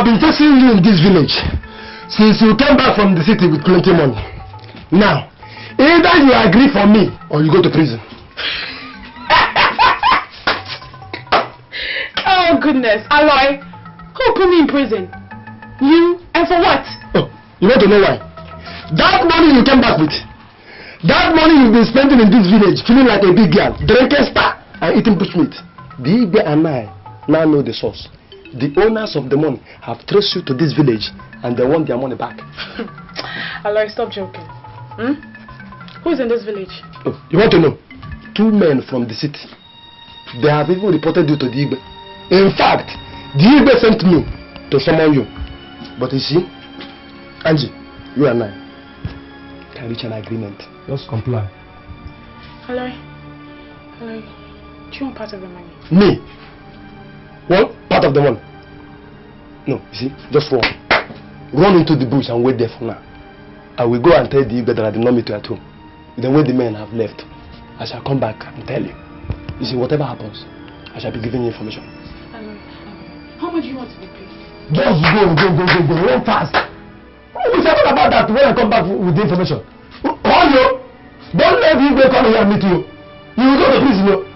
have been chasing you in this village since you came back from the city with plenty money. Now, either you agree for me or you go to prison. Oh goodness, Aloy, who put me in prison? You? And for what? Oh, you want to know why? That money you came back with, that money you've been spending in this village, feeling like a big girl, drinking star and eating bushmeat. The Igbe and I now know the source. The owners of the money have traced you to this village and they want their money back. Aloy, stop joking. Who's in this village? Oh, you want to know? 2 men from the city. They have even reported you to the Igbe. In fact, the Igbe sent me to summon you. But you see, Angie, you and I can reach an agreement. Just comply. Aloy, do you want part of the money? Me? Well, part of the money. No, you see, just run. Run into the bush and wait there for now. I will go and tell the Igbe that I did not meet you at home. Then when the men have left, I shall come back and tell you. You see, whatever happens, I shall be giving you information. How much do you want to be paid? Just go, run fast. We shall talk about that when I come back with the information. Hold you. Don't let the Igbe come here and meet you. You will go to prison.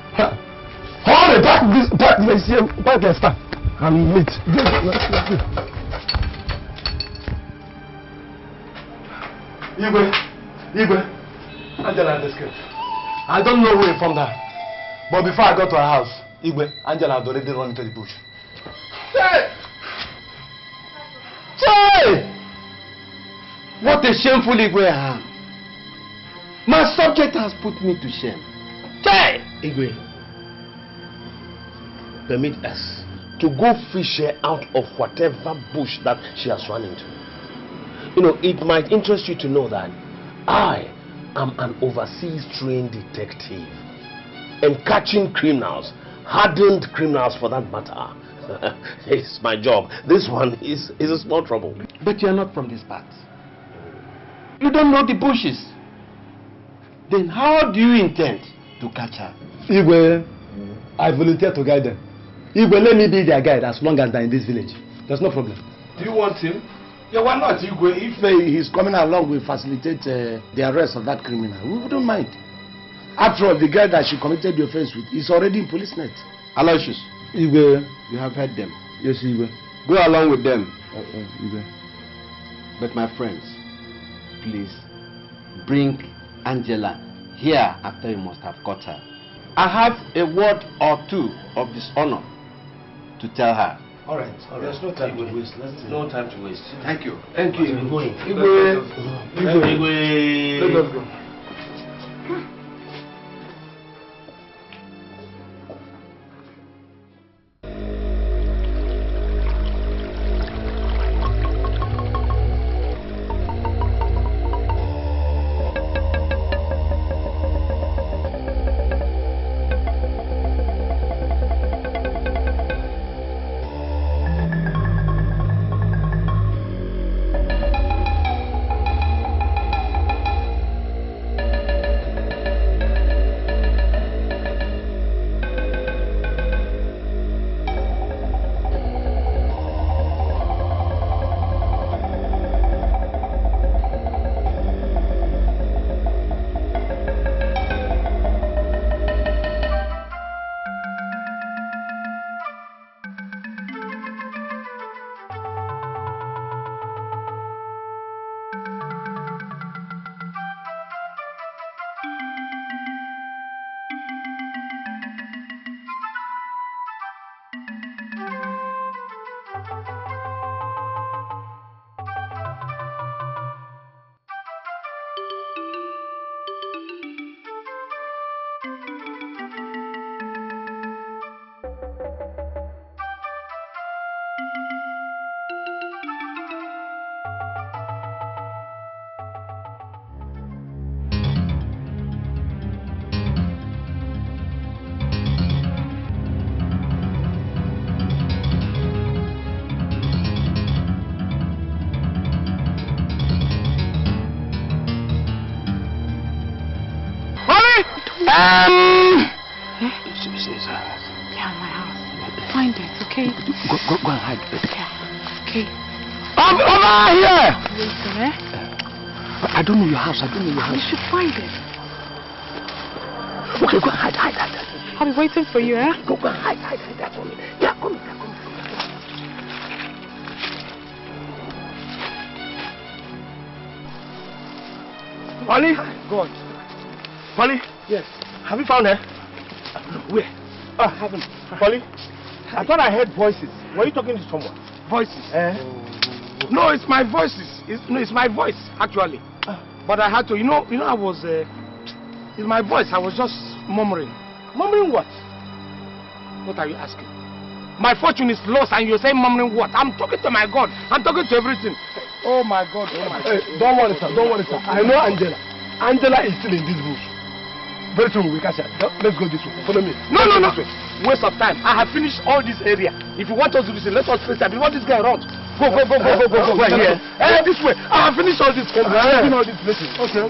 Hold it, park and stand and meet. Igwe, Angela had escaped. I don't know who informed her, but before I got to her house, Igwe, Angela had already run into the bush. Hey! Hey! What a shameful Igwe I am. My subject has put me to shame. Hey! Igwe, permit us to go fish her out of whatever bush that she has run into. You know, it might interest you to know that I am an overseas trained detective, and catching criminals, hardened criminals for that matter, it's my job. This one is a small trouble. But you are not from this part. You don't know the bushes. Then how do you intend to catch her? Igwe, I volunteer to guide them. Igwe, let me be their guide as long as they're in this village. There's no problem. Do you want him? Yeah, why not, Igwe? If he's coming along, we facilitate the arrest of that criminal. We wouldn't mind. After all, the guy that she committed the offense with is already in police net. Aloysius, Igwe, you have heard them. yes, Igwe. Go along with them. Igwe. But my friends, please bring Angela here after you must have caught her. I have a word or two of dishonor to tell her. All right. There's no time to waste. No time to waste. Thank you. Thank you. We're going. Igwe. Let us go. Yeah, my house. Find it, okay? Go and hide. Yeah. Okay. Hey. I'm over here! Waiting, eh? I don't know your house. I don't know your We house. should find it. Okay, go hide. I'll be waiting for you, eh? Go hide that for me. Yeah, come. Polly? God. Polly? Yes. Have you found her? No, where? I haven't. Polly? I thought I heard voices. Were you talking to someone? Voices? No, it's my voices. It's my voice, actually. But I had to, I was, it's my voice. I was just murmuring. Murmuring what? What are you asking? My fortune is lost and you're saying murmuring what? I'm talking to my God. I'm talking to everything. Oh my God. Don't worry, sir. I know Angela. Angela is still in this bush. Very soon we catch her. Let's go this way. Follow me. No. Waste of time. I have finished all this area. If you want us to do this, let us face time. Before this guy runs. Go. Right here. This way. I have finished all this. All these places. Okay.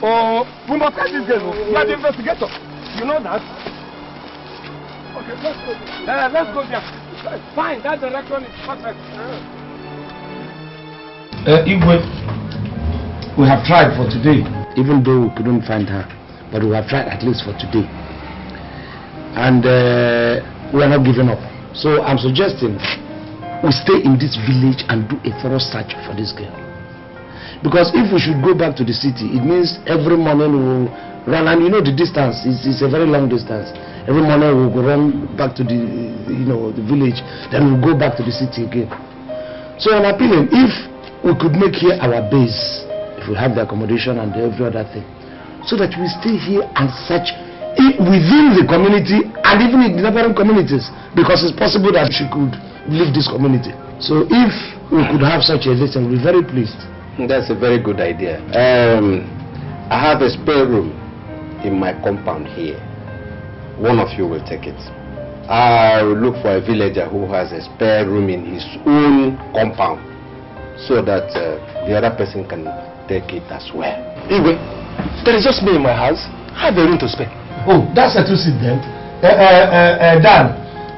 Oh, we must catch this guy. We are the investigator. You know that? Okay, let's go. Let's go there. Fine, that direction is perfect. Igwe, we have tried for today. Even though we couldn't find her, but we have tried at least for today. And we are not giving up. So I'm suggesting we stay in this village and do a thorough search for this girl. Because if we should go back to the city, it means every morning we will run, and the distance is a very long distance. Every morning we will run back to the the village, then we'll go back to the city again. So I'm appealing, if we could make here our base, if we have the accommodation and every other thing, so that we stay here and search within the community and even in the neighboring communities, because it's possible that she could leave this community. So if we could have such a listen, we'll be very pleased. That's a very good idea. I have a spare room in my compound here. One of you will take it. I'll look for a villager who has a spare room in his own compound, so that the other person can take it as well. Igwe, there is just me in my house. I have a room to spare. Oh, that's a two-seat then.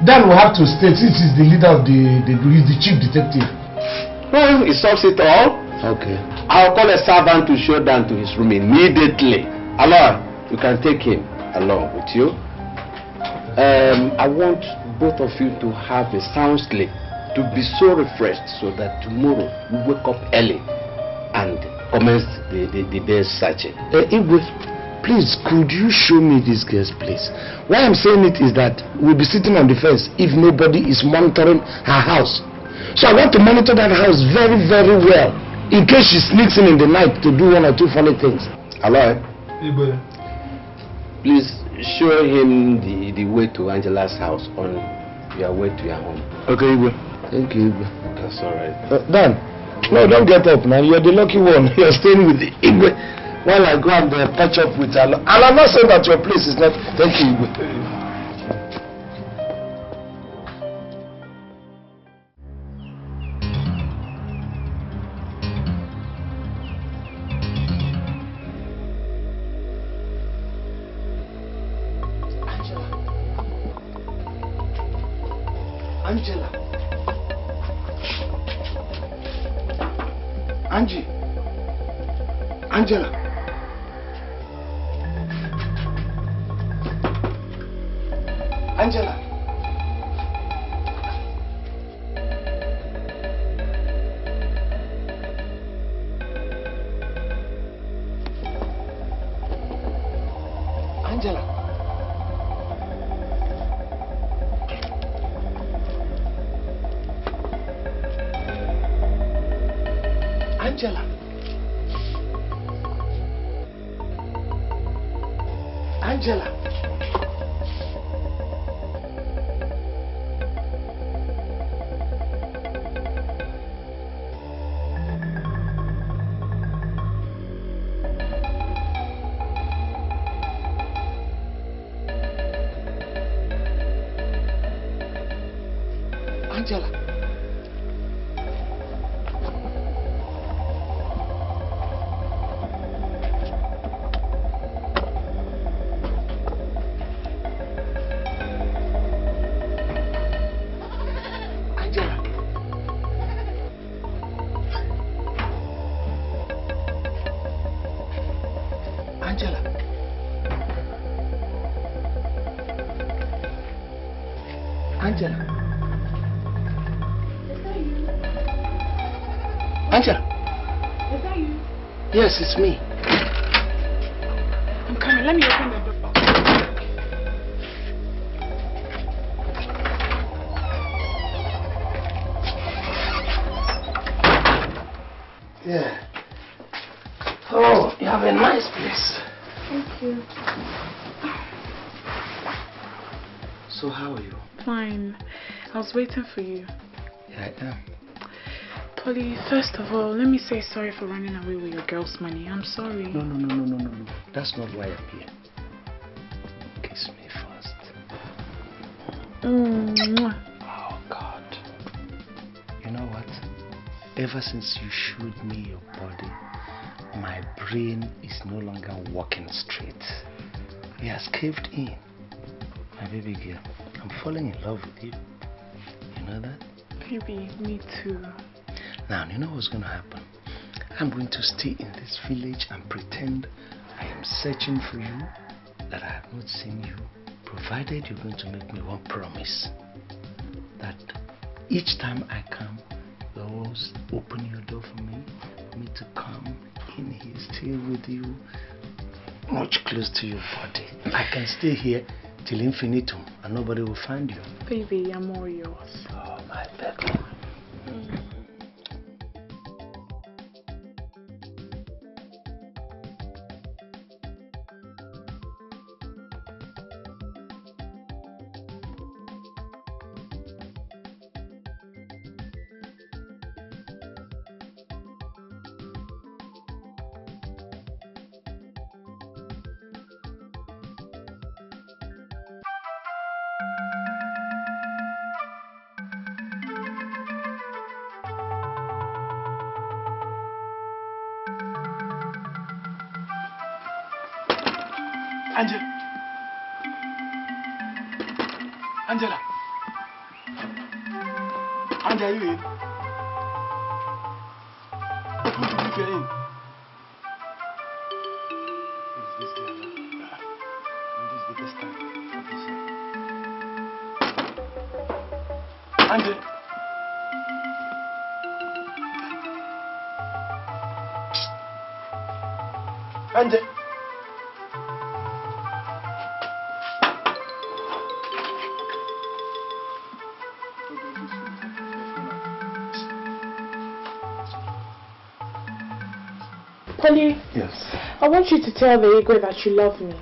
Dan will have to stay since he's the leader of he's the chief detective. Well, it solves it all. Okay. I'll call a servant to show down to his room immediately. Aloy, you can take him along with you. I want both of you to have a sound sleep, to be so refreshed, so that tomorrow we wake up early and commence the day's searching. Igwe, please, could you show me this girl's place? Why I'm saying it is that we'll be sitting on the fence if nobody is monitoring her house. So I want to monitor that house very, very well, in case she sneaks in the night to do one or two funny things. Aloy, please show him the way to Angela's house on your way to your home. Okay, Igwe. Thank you, Igwe. That's all right. Dan, no, don't get up now. You're the lucky one. You're staying with the Igwe while I go and patch up with Aloy. And I'm not saying that your place is not. Thank you, Igwe. Angela. Angie. Angela. Angela. Angela. Angela. Angela. Angela. Angela. Angela. Is that you? Angela. Is that you? Yes, it's me. I'm coming. Let me open the door. Yeah. Oh, you have a nice place. Thank you. So how are you? Fine. I was waiting for you. Yeah, I am. Polly, first of all, let me say sorry for running away with your girl's money. I'm sorry. No. That's not why I'm here. Kiss me first. Mwah. Oh, God. You know what? Ever since you showed me your body, my brain is no longer working straight. It has caved in. My baby girl, I'm falling in love with you. You know that? Baby, me too. Now, you know what's going to happen? I'm going to stay in this village and pretend I am searching for you, that I have not seen you, provided you're going to make me one promise. That each time I come, you always open your door for me to come in here, stay with you, much close to your body. I can stay here till infinitum and nobody will find you. Baby, I'm all yours. Oh, my baby. Angela. Angela, are you in? Open the door, you're in. Who is this girl? This is the best time. Angela. Angela. Polly, Yes. I want you to tell the Igwe that you love me.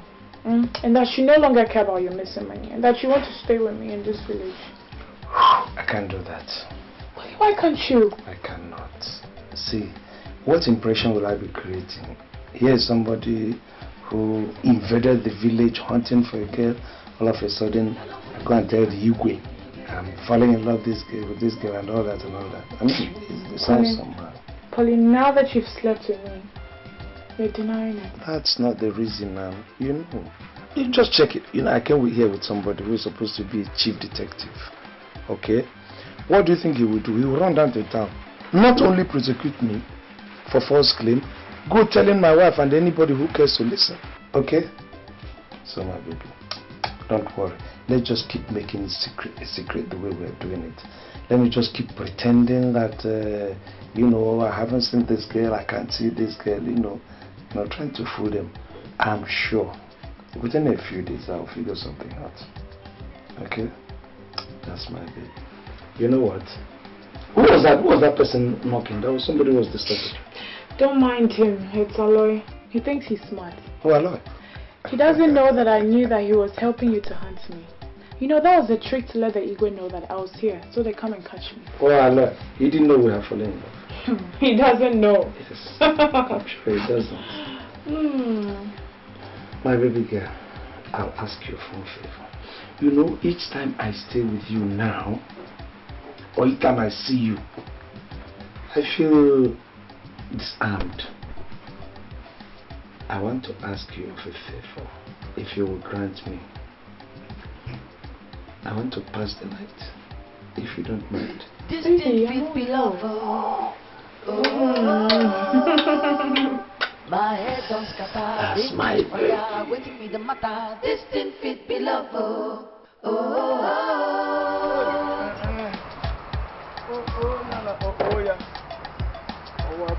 And that you no longer care about your missing money. And that you want to stay with me in this village. I can't do that. Polly, why can't you? I cannot. See, what impression will I be creating? Here is somebody who invaded the village hunting for a girl. All of a sudden, I go and tell the Igwe I'm falling in love with this girl and all that and all that. I mean, it sounds somehow. Polly, now that you've slept with me, you're denying it. That's not the reason now. You know. You just check it. You know, I came here with somebody who is supposed to be a chief detective. Okay? What do you think he will do? He will run down to town. Not only prosecute me for false claim, go telling my wife and anybody who cares to listen. Okay? So my baby, don't worry. Let's just keep making it a secret the way we're doing it. Let me just keep pretending that, you know, I haven't seen this girl, I can't see this girl, you know, trying to fool them. I'm sure within a few days I'll figure something out. Okay? That's my baby. You know what? Who was that? Who was that person knocking? That was somebody who was disturbing. Don't mind him. It's Aloy. He thinks he's smart. Oh, Aloy. He doesn't know that I knew that he was helping you to hunt me. You know, that was a trick to let the Igwe know that I was here, so they come and catch me. Oh, Aloy. He didn't know we were falling in love. He doesn't know. Yes. I'm sure he doesn't. My baby girl, I'll ask you for a favor. You know, each time I stay with you now, or each time I see you, I feel disarmed. I want to ask you of a favor, if you will grant me. I want to pass the night, if you don't mind. Distant with beloved. My head don't scatter. That's my fire. Waiting me the matter. This thing fit be love. Oh, oh, oh. Oh, yeah. Oh,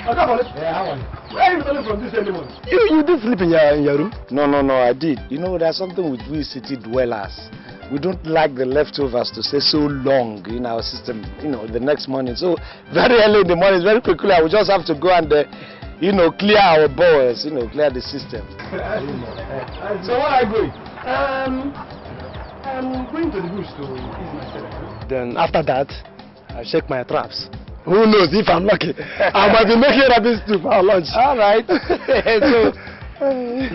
Yeah, how are you? Where are you coming from this early morning? You did sleep in your room? No, I did. You know, there's something with we city dwellers. We don't like the leftovers to stay so long in our system, you know, the next morning. So, very early in the morning, very quickly, I will just have to go and, clear our bowels, clear the system. So, where are you going? I'm going to the bush to ease myself. Then, after that, I'll check my traps. Who knows, if I'm lucky, I might be making rabbit stew for our lunch. All right. So,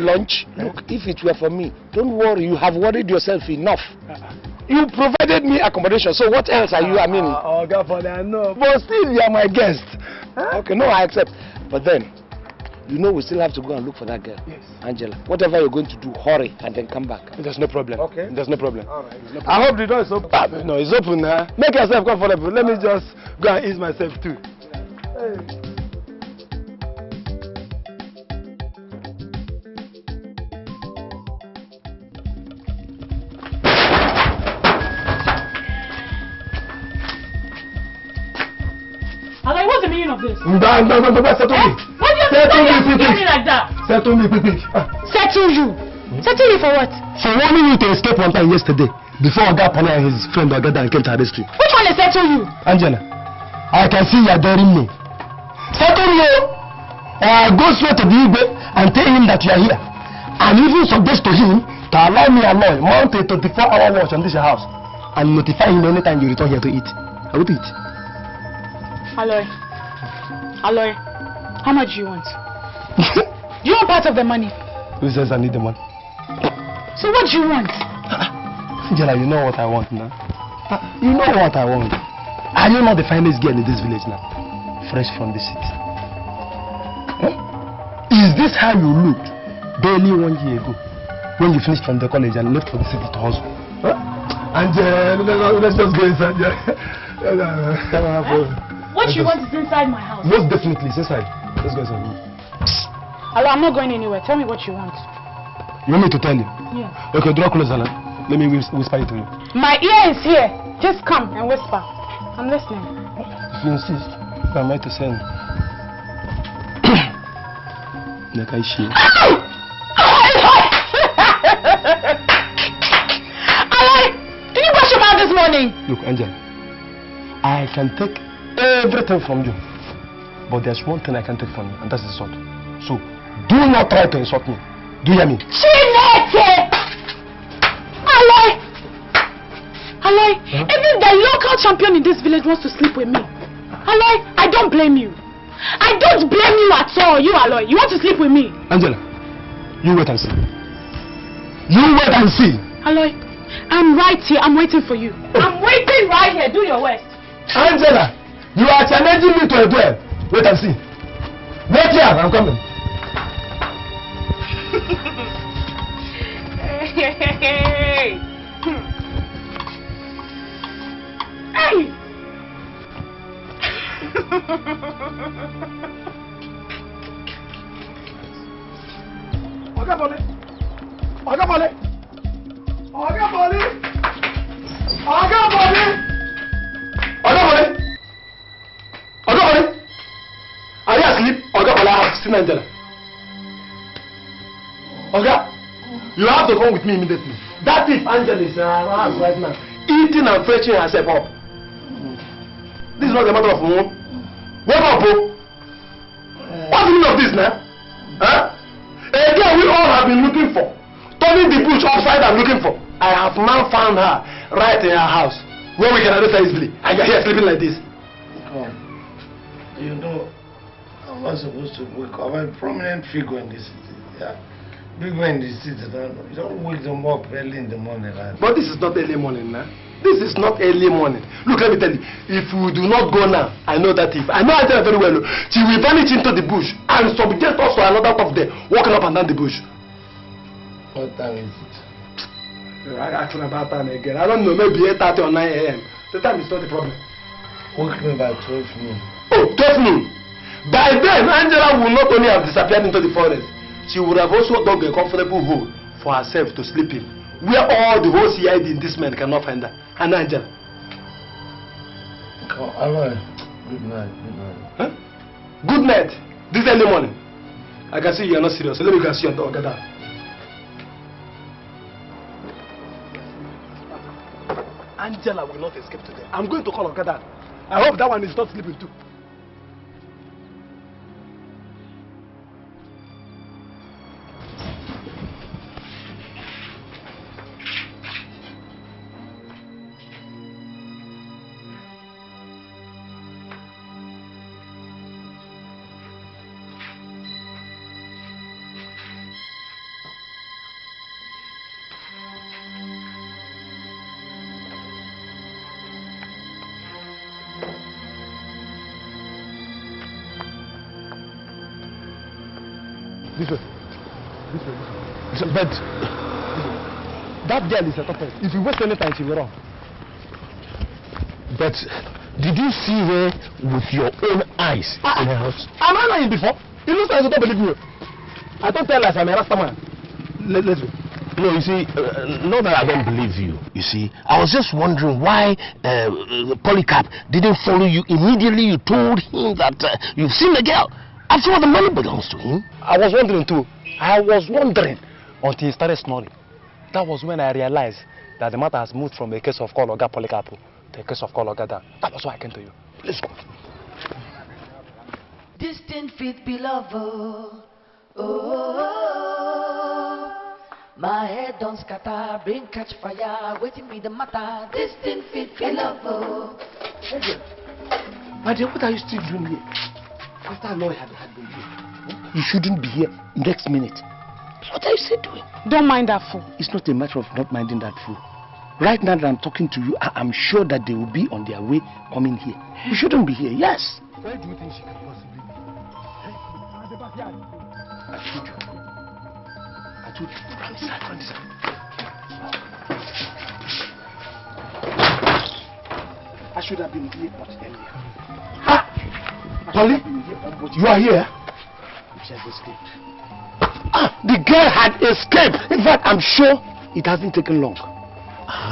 lunch? Look, if it were for me, don't worry, you have worried yourself enough. You provided me accommodation, so what else are you, Oh, God, I know. But still, you are my guest. Okay, no, I accept. But then, we still have to go and look for that girl. Yes. Angela, whatever you're going to do, hurry and then come back. There's no problem. Okay. There's no problem. All right. No problem. I hope the door is open. No, it's open now. Make yourself comfortable. Let me just go and ease myself too. Hey. What's the meaning of this? No, settle me. What do you mean like that? Settle me, quick. Settle you? Settle you for what? For warning you to escape one time yesterday, before Ogapana and his friend Ogada came to arrest you. Which one is settle you? Angela, I can see you are daring me. Settle me, or I go straight to the Igwe and tell him that you are here. And even suggest to him to allow me alone, mount a 24-hour watch on this house, and notify him anytime you return here to eat. I will eat. Aloy, how much do you want? Do you want part of the money? Who says I need the money? So what do you want? Angela, you know what I want now. You know what I want. Are you not the finest girl in this village now? Fresh from the city. Is this how you looked barely 1 year ago when you finished from the college and left for the city to hustle? Angela, let's just go inside. What you want is inside my house. Most definitely, it's inside. Let's go inside. Hello, I'm not going anywhere. Tell me what you want. You want me to tell you? Yeah. Okay, draw closer now. Let me whisper it to you. My ear is here. Just come and whisper. I'm listening. If you insist, what am I to send? Nakaishi. Did you brush your mouth this morning? Look, Angela, I can take everything from you, but there's one thing I can take from you, and that's insult. So, do not try to insult me. Do you hear me? Chineke! Aloy, even the local champion in this village wants to sleep with me. Aloy, I don't blame you. I don't blame you at all. You, Aloy, you want to sleep with me? Angela, you wait and see. You wait and see. Aloy, I'm right here. I'm waiting for you. I'm waiting right here. Do your worst. Angela, you are challenging me to a duel. Wait and see. Wait here, I'm coming. Hey! Hey! Ogabole! Ogabole! Ogabole! Ogabole! Ogabole! Ogabole! Are you asleep? Ogabole, I have seen Angela. Oga, you have to come with me immediately. That thief Angela is in her house right now, eating and fetching herself up. This is not a matter of moon. Wake up, bro. What's the meaning of this now? Huh? A girl we all have been looking for, turning the bush upside down looking for. I have now found her right in her house, where we can arrest her easily. And you're here sleeping like this. Come. You know, I'm not supposed to wake up. I'm a prominent figure in this city. Yeah. Big men in the city, you don't wake them up early in the morning. Right? But this is not early morning now. This is not early morning. Look, let me tell you, if we do not go now, I know that if I know Angela very well, she will vanish into the bush and subject us to another of them walking up and down the bush. What time is it? You're asking about time again. I don't know, maybe 8:30 or 9 a.m. The time is not the problem. Wake me by 12 noon. Oh, 12 noon. By then, Angela will not only have disappeared into the forest, she would have also dug a comfortable hole for herself to sleep in, where all the whole CID in this man cannot find her. And Angela. Oh, Aloy. Good night. Huh? Good night. This early morning. I can see you are not serious. So let me go see your dog. Get down. Angela will not escape today. I'm going to call Okada. I hope that one is not sleeping too. This way. But that girl is a top end. If you waste any time, she will run. But did you see her with your own eyes in her house? Am I lying before? It looks like you don't believe me. I don't tell lies, I'm a Rasta man. Let's go. No, you see, not that I don't believe you. You see, I was just wondering why Polycarp didn't follow you immediately. You told him that you've seen the girl. After all, the money belongs to him. I was wondering too. I was wondering until he started snoring. That was when I realized that the matter has moved from a case of call Oga Polycarp to a case of call Ogada. That was why I came to you. Let's go. Distant feet beloved. Oh, my head don't scatter, brain catch fire, waiting me the matter. Distant feet beloved. My dear, what are you still doing here? After Aloy had been here, you shouldn't be here next minute. What are you still doing? Don't mind that fool. It's not a matter of not minding that fool. Right now that I'm talking to you, I'm sure that they will be on their way coming here. You shouldn't be here, yes. Where do you think she can possibly be? I told you. Run this side. I should have been here much earlier. Polly, you are here? She has escaped. The girl had escaped. In fact, I'm sure it hasn't taken long.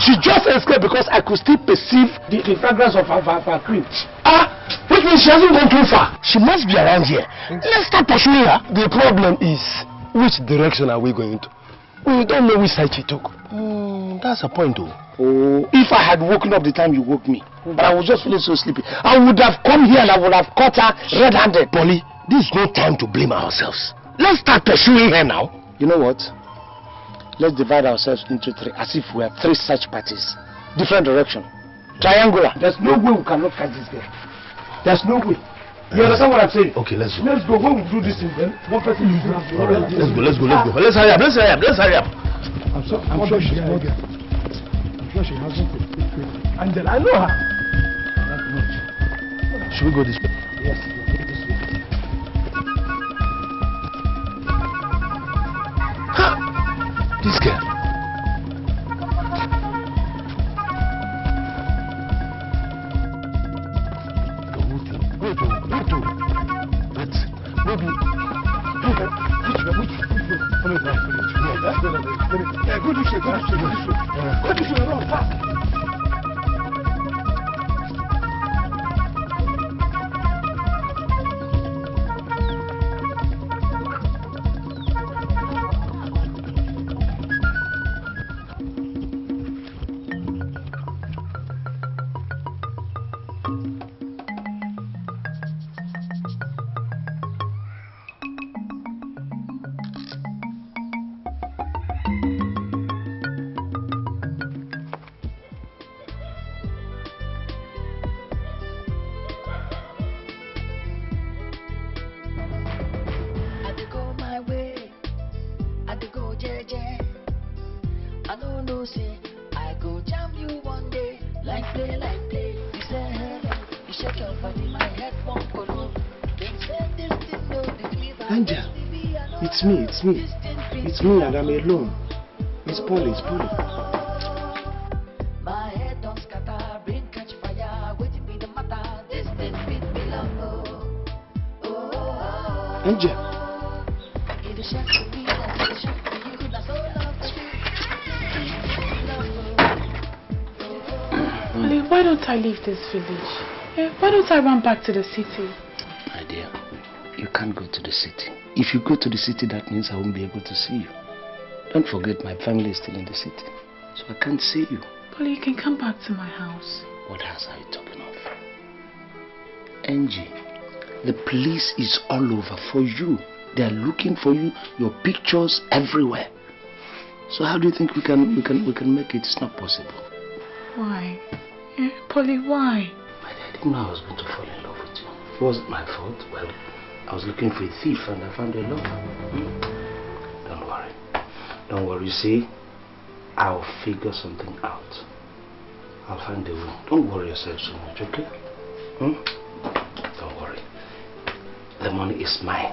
She just escaped because I could still perceive the fragrance of her cream. Which means she hasn't gone too far. She must be around here. Let's start pursuing her. The problem is, which direction are we going to? We don't know which side she took. That's a point though. Oh, if I had woken up the time you woke me, but I was just feeling so sleepy, I would have come here and I would have caught her red-handed. Polly, this is no time to blame ourselves. Let's start pursuing her now. You know what? Let's divide ourselves into three, as if we have three search parties. Different direction. Triangular. There's no way we cannot catch this girl. There's no way. You understand what I'm saying? Okay, let's go. Let's go. When we do this thing, then one person will do it. All right, let's go. Let's hurry up. I'm sure she's not there. I'm sure she hasn't. Angela, I know her. Should we go this way? Yes, we'll go this way. This girl. The whole thing. Wait. But maybe. Which way? Go this way. Run fast. It's me and I'm alone. It's Polly. My head don't scatter, brain catch fire, waiting me the matter. Angel. Polly, why don't I leave this village? Why don't I run back to the city? My dear, you can't go to the city. If you go to the city, that means I won't be able to see you. Don't forget, my family is still in the city, so I can't see you. Polly, you can come back to my house. What house are you talking of? Angie, the police is all over for you. They are looking for you, your pictures everywhere. So how do you think we can make it? It's not possible. Why? Polly, why? I didn't know I was going to fall in love with you. It wasn't my fault. Well, I was looking for a thief and I found a lover. Don't worry. Don't worry. You see, I'll figure something out. I'll find a way. Don't worry yourself so much, okay? Don't worry. The money is mine.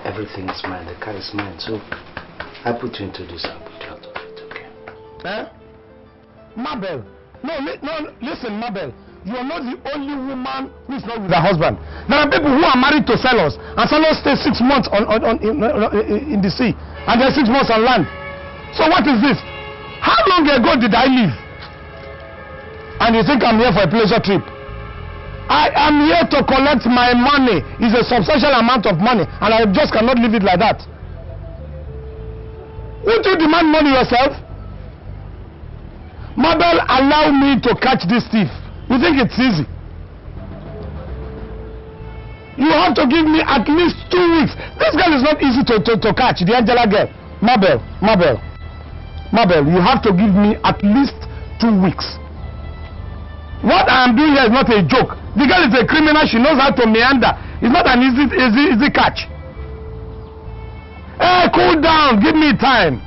Everything is mine. The car is mine. So I put you into this. I'll put you out of it, okay? Eh? Mabel. No, listen, Mabel. You are not the only woman who is not with her husband. There are people who are married to sellers, and sellers stay 6 months in the sea, and then 6 months on land. So what is this? How long ago did I leave? And you think I'm here for a pleasure trip? I am here to collect my money. It's a substantial amount of money, and I just cannot leave it like that. Won't you demand money yourself? Mabel, allow me to catch this thief. You think it's easy? You have to give me at least 2 weeks. This girl is not easy to catch, the Angela girl. Mabel, you have to give me at least 2 weeks. What I am doing here is not a joke. The girl is a criminal. She knows how to meander. It's not an easy catch. Hey, cool down. Give me time.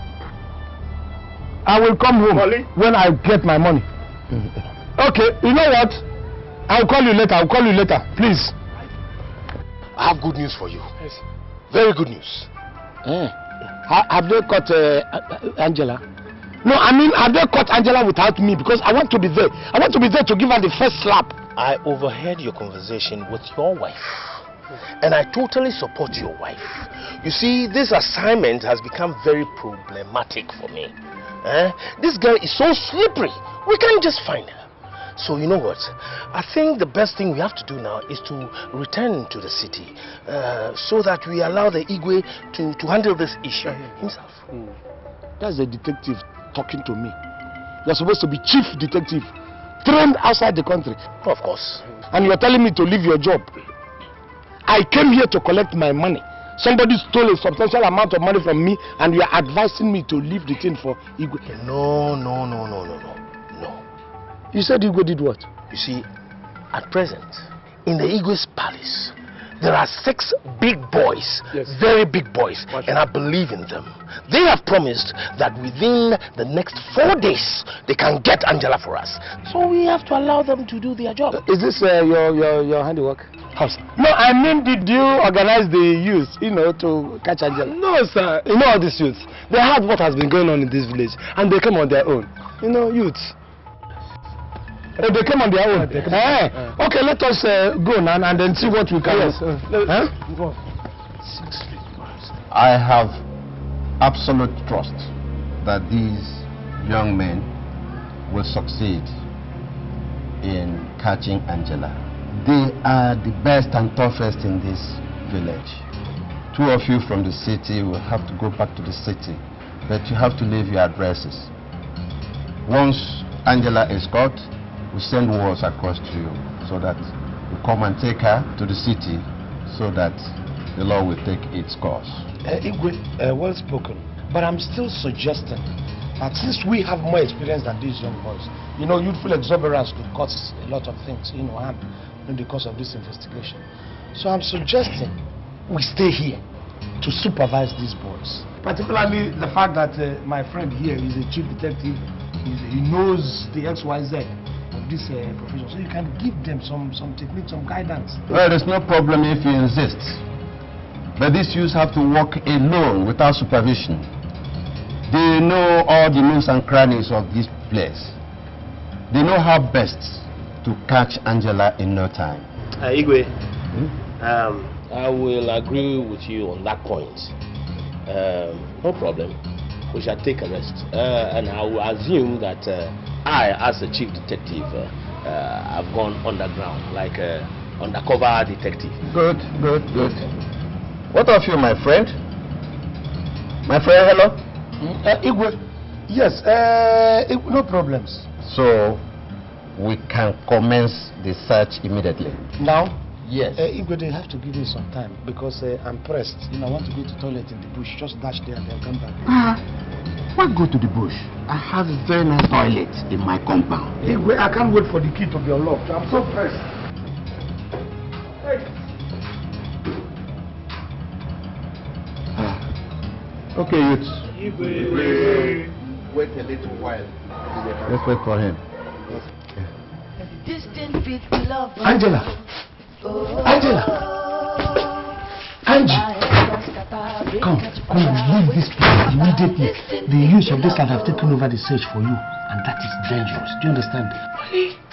I will come home when I get my money. Okay, you know what? I'll call you later. Please. I have good news for you. Yes. Very good news. Have they caught Angela? No, I mean, have they caught Angela without me? Because I want to be there. I want to be there to give her the first slap. I overheard your conversation with your wife. And I totally support your wife. You see, this assignment has become very problematic for me. This girl is so slippery. We can't just find her. So you know what? I think the best thing we have to do now is to return to the city so that we allow the Igwe to handle this issue himself. That's a detective talking to me. You're supposed to be chief detective, trained outside the country. Of course. And you're telling me to leave your job. I came here to collect my money. Somebody stole a substantial amount of money from me, and you are advising me to leave the thing for Igwe. No. You said Igwe did what? You see, at present, in the Igwe's palace, there are 6 big boys, very big boys, and I believe in them. They have promised that within the next 4 days, they can get Angela for us. So we have to allow them to do their job. Is this your handiwork? How, sir? No, I mean, did you organize the youth, to catch Angela? No, sir. You know all these youths. They heard what has been going on in this village, and they came on their own. Youths. Oh, they came on their own. Okay, let us go now and then see what we can do. I have absolute trust that these young men will succeed in catching Angela. They are the best and toughest in this village. 2 of you from the city will have to go back to the city, but you have to leave your addresses. Once Angela is caught, we send words across to you so that you come and take her to the city so that the law will take its course. Igwe, well spoken. But I'm still suggesting that since we have more experience than these young boys, youthful exuberance could cause a lot of things, harm in the course of this investigation. So I'm suggesting we stay here to supervise these boys. Particularly the fact that my friend here is a chief detective. He knows the XYZ. This profession, so you can give them some technique, some guidance. Well, there's no problem if you insist. But these youths have to work alone without supervision. They know all the nooks and crannies of this place. They know how best to catch Angela in no time. Igwe, I will agree with you on that point. No problem. We shall take a rest. And I will assume that I, as a chief detective, have gone underground, like undercover detective. Good. What of you, my friend? My friend, hello? Igwe. Yes, no problems. So, we can commence the search immediately. Now? Yes. Igwe, they have to give me some time because I'm pressed. You know, I want to go to the toilet in the bush, just dash there and then come back. Why go to the bush? I have a very nice toilet in my compound. Igwe, I can't wait for the key to be unlocked. I'm so pressed. Hey. Okay, youths. Igwe. Wait a little while. Let's wait for him. Distant feet below. Angela! Angela! Angie! Come, leave this place immediately. The use of this land have taken over the search for you, and that is dangerous. Do you understand?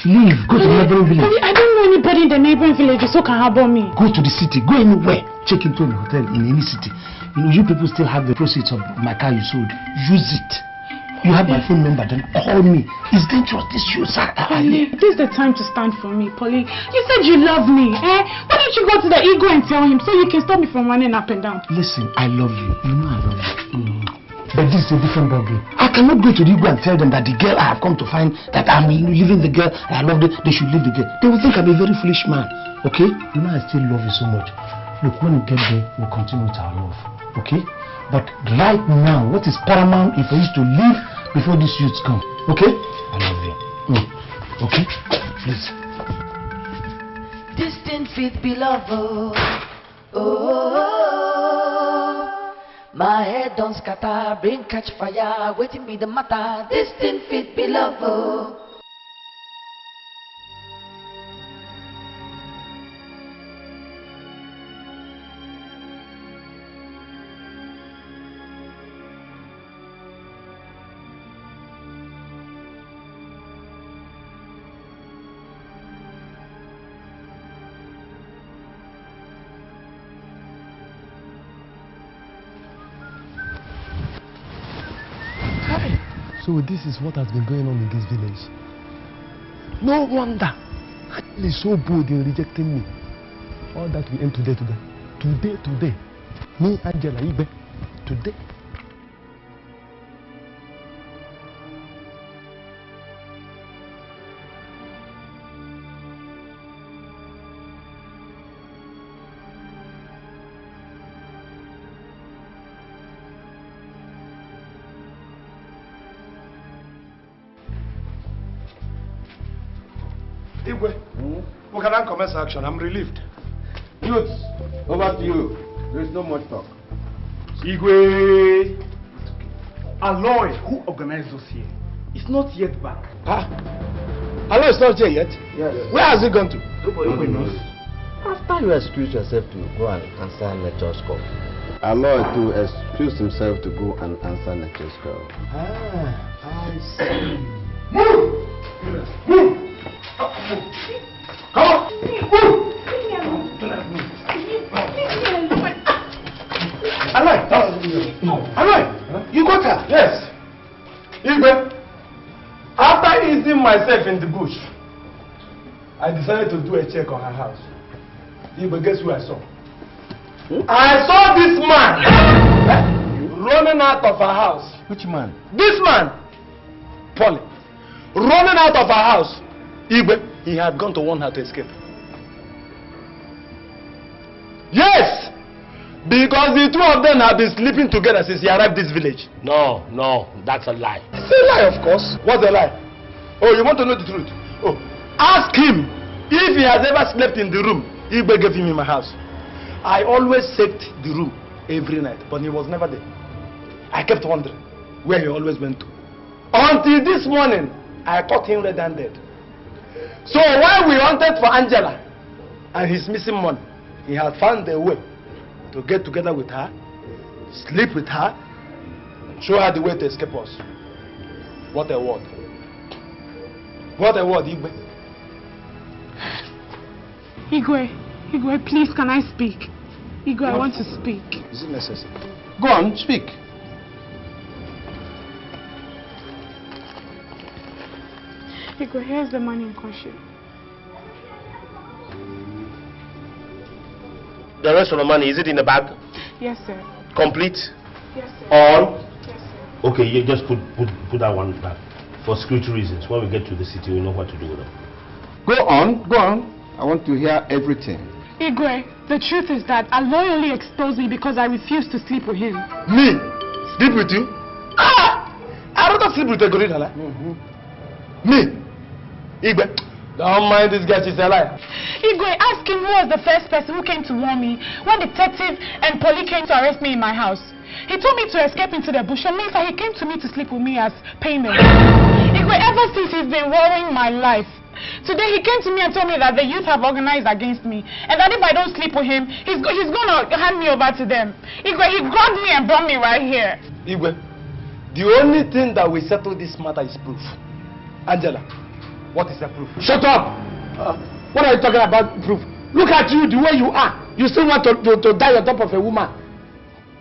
Leave, go to the neighboring village. I don't know anybody in the neighboring village who can harbor me. Go to the city, go anywhere. Check into a hotel in any city. You know, you people still have the proceeds of my car you sold. Use it. You have my phone number, then call me. It's dangerous, this shoes are... Polly, this is the time to stand for me, Polly. You said you love me, eh? Why don't you go to the ego and tell him so you can stop me from running up and down? Listen, I love you. You know I love you. But this is a different ballgame. I cannot go to the ego and tell them that the girl I have come to find, that I'm leaving the girl, and I love them, they should leave the girl. They will think I'm a very foolish man, okay? You know I still love you so much. Look, when we get there, we'll continue with our love, okay? But right now, what is paramount is for you to leave before these youths come, okay? I love you. Okay? Please. Distant feet below. My head don't scatter, brain catch fire, waiting me the matter. Distant feet below. So this is what has been going on in this village. No wonder he is so bold in rejecting me. All that will end today. Today. Me, Angela, Ibe, today. Igwe, we can commence action. I'm relieved. Youths, over to you. There is no much talk. Igwe, Aloy, who organized us here, is not yet back. Aloy is not here yet? Yes. Where has he gone to? Nobody knows. After you excuse yourself to go and answer Nature's call. Aloy to excuse himself to go and answer Nature's call. I see. Move! Come on! Aloy, you got her? Yes. Igwe, after easing myself in the bush, I decided to do a check on her house. Igwe, guess who I saw? I saw this man running out of her house. Which man? This man, Polly, running out of her house. Igwe, he had gone to warn her to escape. Yes! Because the two of them have been sleeping together since he arrived this village. No, that's a lie. It's a lie, of course. What's a lie? Oh, you want to know the truth? Oh, ask him if he has ever slept in the room Igwe gave him in my house. I always checked the room every night, but he was never there. I kept wondering where he always went to. Until this morning, I caught him red-handed. So while we hunted for Angela and his missing money, he had found a way to get together with her, sleep with her, show her the way to escape us. What a word. What a word, Igwe. Igwe, please, can I speak? Igwe, I want to speak. Is it necessary? Go on, speak. Igwe, here's the money in question. The rest of the money, is it in the bag? Yes, sir. Complete? Yes, sir. All? Yes, sir. Okay, you just put that one back. For security reasons. When we get to the city, we know what to do with them. Go on, go on. I want to hear everything. Igwe, the truth is that Aloy only exposed me because I refused to sleep with him. Me? Sleep with you? Ah! I rather sleep with a gorilla. Me? Igwe? Don't mind this guy, she's a liar. Igwe, ask him who was the first person who came to warn me when Detective and Polly came to arrest me in my house. He told me to escape into the bush, and later he came to me to sleep with me as payment. Igwe, ever since he's been worrying my life. Today he came to me and told me that the youth have organized against me, and that if I don't sleep with him, he's gonna hand me over to them. Igwe, he grabbed me and brought me right here. Igwe, the only thing that will settle this matter is proof. Angela, what is the proof? Shut up! What are you talking about proof? Look at you, the way you are. You still want to die on top of a woman.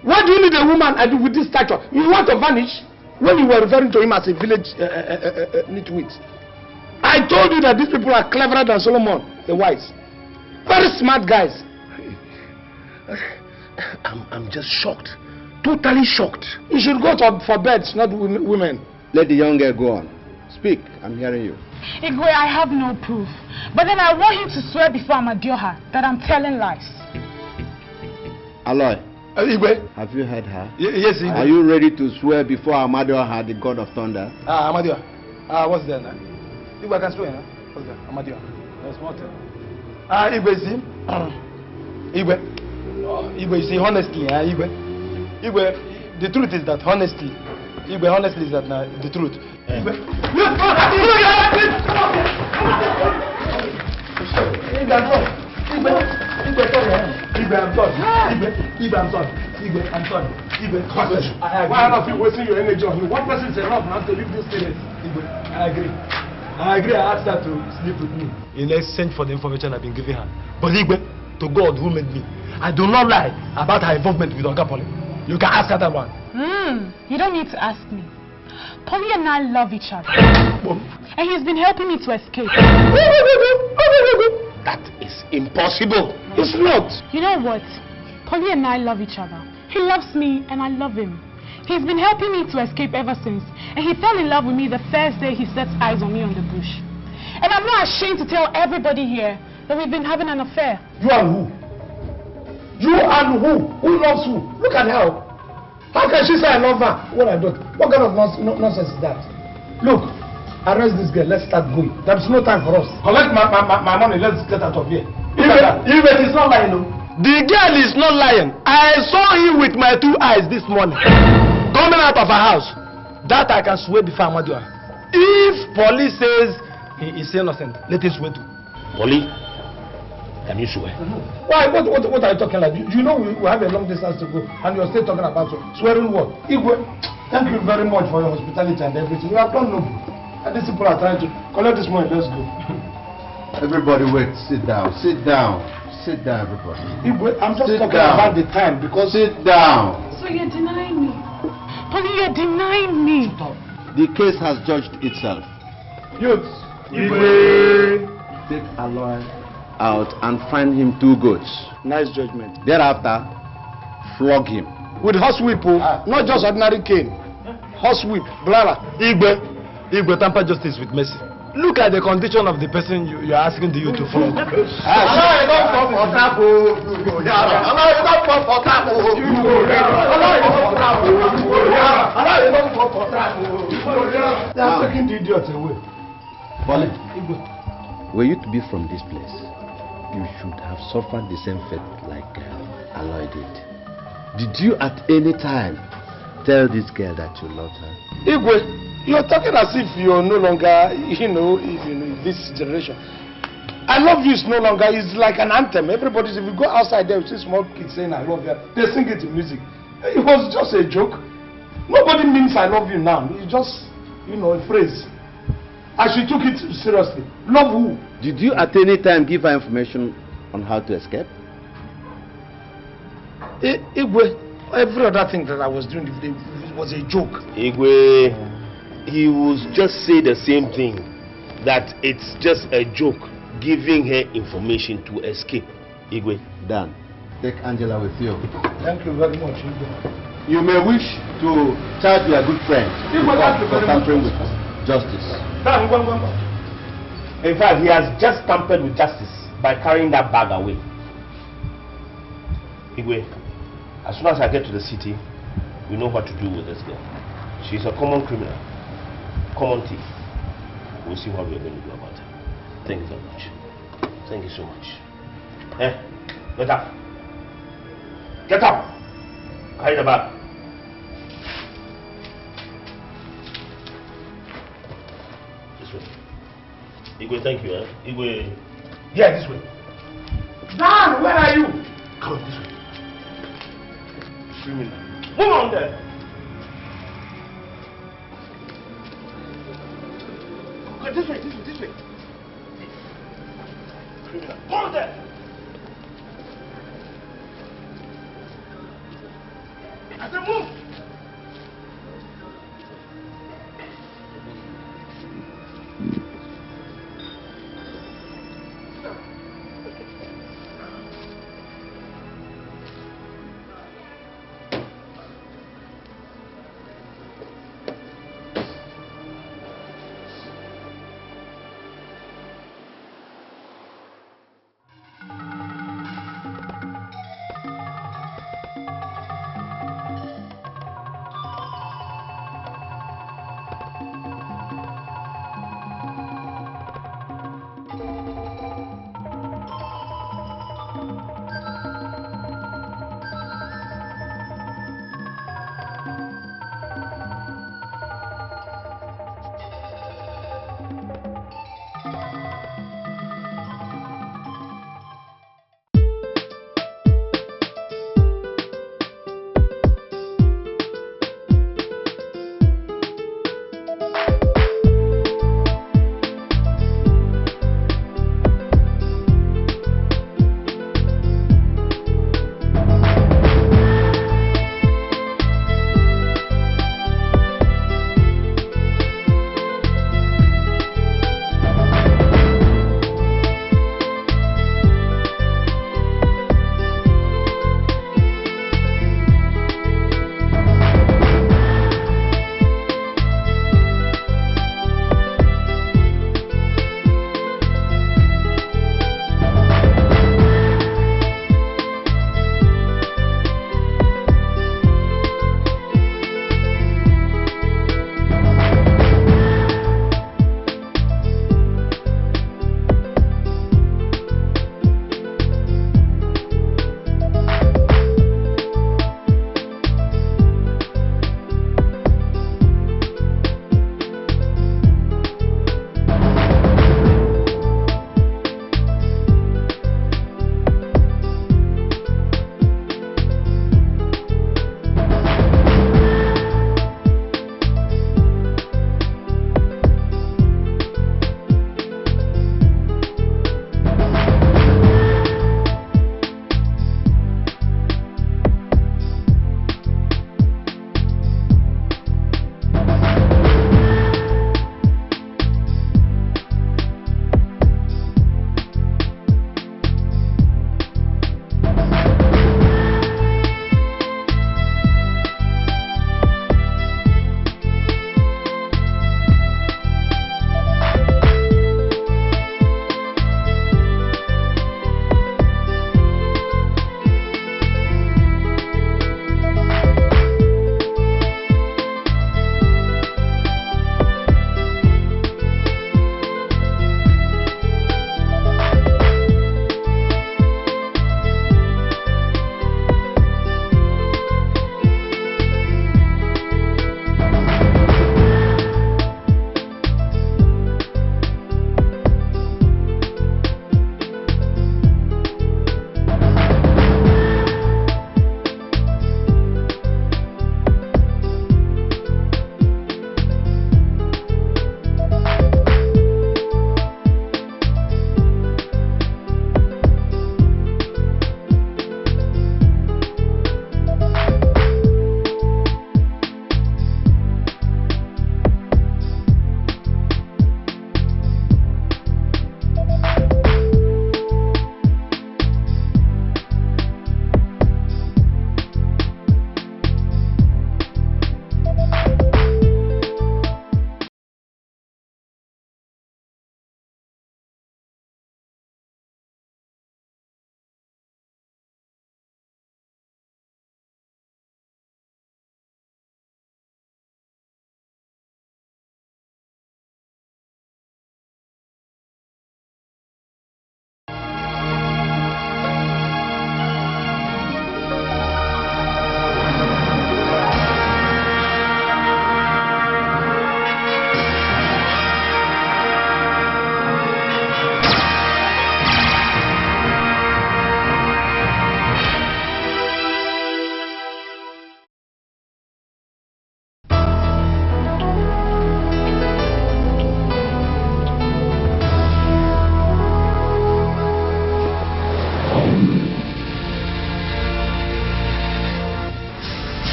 Why do you need a woman with this stature? You want to vanish? When you were referring to him as a village nitwit. I told you that these people are cleverer than Solomon, the wise. Very smart guys. I'm just shocked. Totally shocked. You should go for beds, not women. Let the young girl go on. Speak, I'm hearing you. Igwe, I have no proof. But then I want him to swear before Amadioha that I'm telling lies. Aloy, Igwe? have you heard her? Yes, Igwe. Are you ready to swear before Amadioha, the god of thunder? Amadioha. What's there now? Igwe, I can swear, huh? What's there? Amadioha. That's what. Igwe, see? Igwe. Igwe, you see, honestly, Igwe. Igwe, the truth is that honestly, Igwe, honestly is that the truth. Igwe. I'm sorry. Why are you wasting your energy on me? One person is enough now to leave this place. I agree. I asked her to sleep with me in exchange for the information I've been giving her. But Igwe, to God who made me, I do not lie about her involvement with Oga Polly. You can ask her that one. You don't need to ask me. Polly and I love each other. And he's been helping me to escape. That is impossible. It's not. You know what? Polly and I love each other. He loves me and I love him. He's been helping me to escape ever since. And he fell in love with me the first day he set eyes on me on the bush. And I'm not ashamed to tell everybody here that we've been having an affair. You and who? You and who? Who loves who? Look at her. How can she say I love her? What I don't? What kind of nonsense is that? Look, arrest this girl. Let's start going. There's no time for us. Collect my money. Let's get out of here. Even it's not lying, no. The girl is not lying. I saw him with my 2 eyes this morning, coming out of her house. That I can swear before Amadioha. If police says he is innocent, let him swear too. Polly, can you swear? Why? What are you talking like? You know we have a long distance to go, and you're still talking about swearing what? Igwe, thank you very much for your hospitality and everything. You have done noble. And these people are trying to collect this money. Let's go. Everybody wait, sit down, sit down. Sit down, everybody. Igwe, I'm just sit talking down. about the time because... Sit down. So you're denying me? Polly, you're denying me. The case has judged itself. Youths, Igwe. Take Aloy out and find him 2 goats. Nice judgment. Thereafter, flog him. With horsewhip, not just ordinary cane. Horsewhip, blara. Igwe, tamper justice with mercy. Look at the condition of the person you are asking the youth to flog. They are taking the idiots away. Polly, were you to be from this place, you should have suffered the same fate like Aloy did. Did you at any time tell this girl that you loved her? Igwe, you're talking as if you're no longer, in this generation. I love you is no longer, it's like an anthem. Everybody, if you go outside there, you see small kids saying I love you, they sing it in music. It was just a joke. Nobody means I love you now. It's just, a phrase. And she took it seriously. Love who? Did you at any time give her information on how to escape? Igwe, every other thing that I was doing it was a joke. Igwe, he was just say the same thing, that it's just a joke, giving her information to escape. Igwe. Dan, take Angela with you. Thank you very much, Igwe. You may wish to charge your good friend for tampering with justice. In fact, he has just tampered with justice by carrying that bag away. Igwe, as soon as I get to the city, we know what to do with this girl. She's a common criminal, common thief. We'll see what we're going to do about her. Thank you very much. Thank you so much. Get up. Get up. Carry the bag. This way. Igwe, thank you. Igwe. Yeah, this way. Dan, where are you? Come on, this way. Criminal. Move on there. Go this way, this way. Criminal. Go on there. I said move.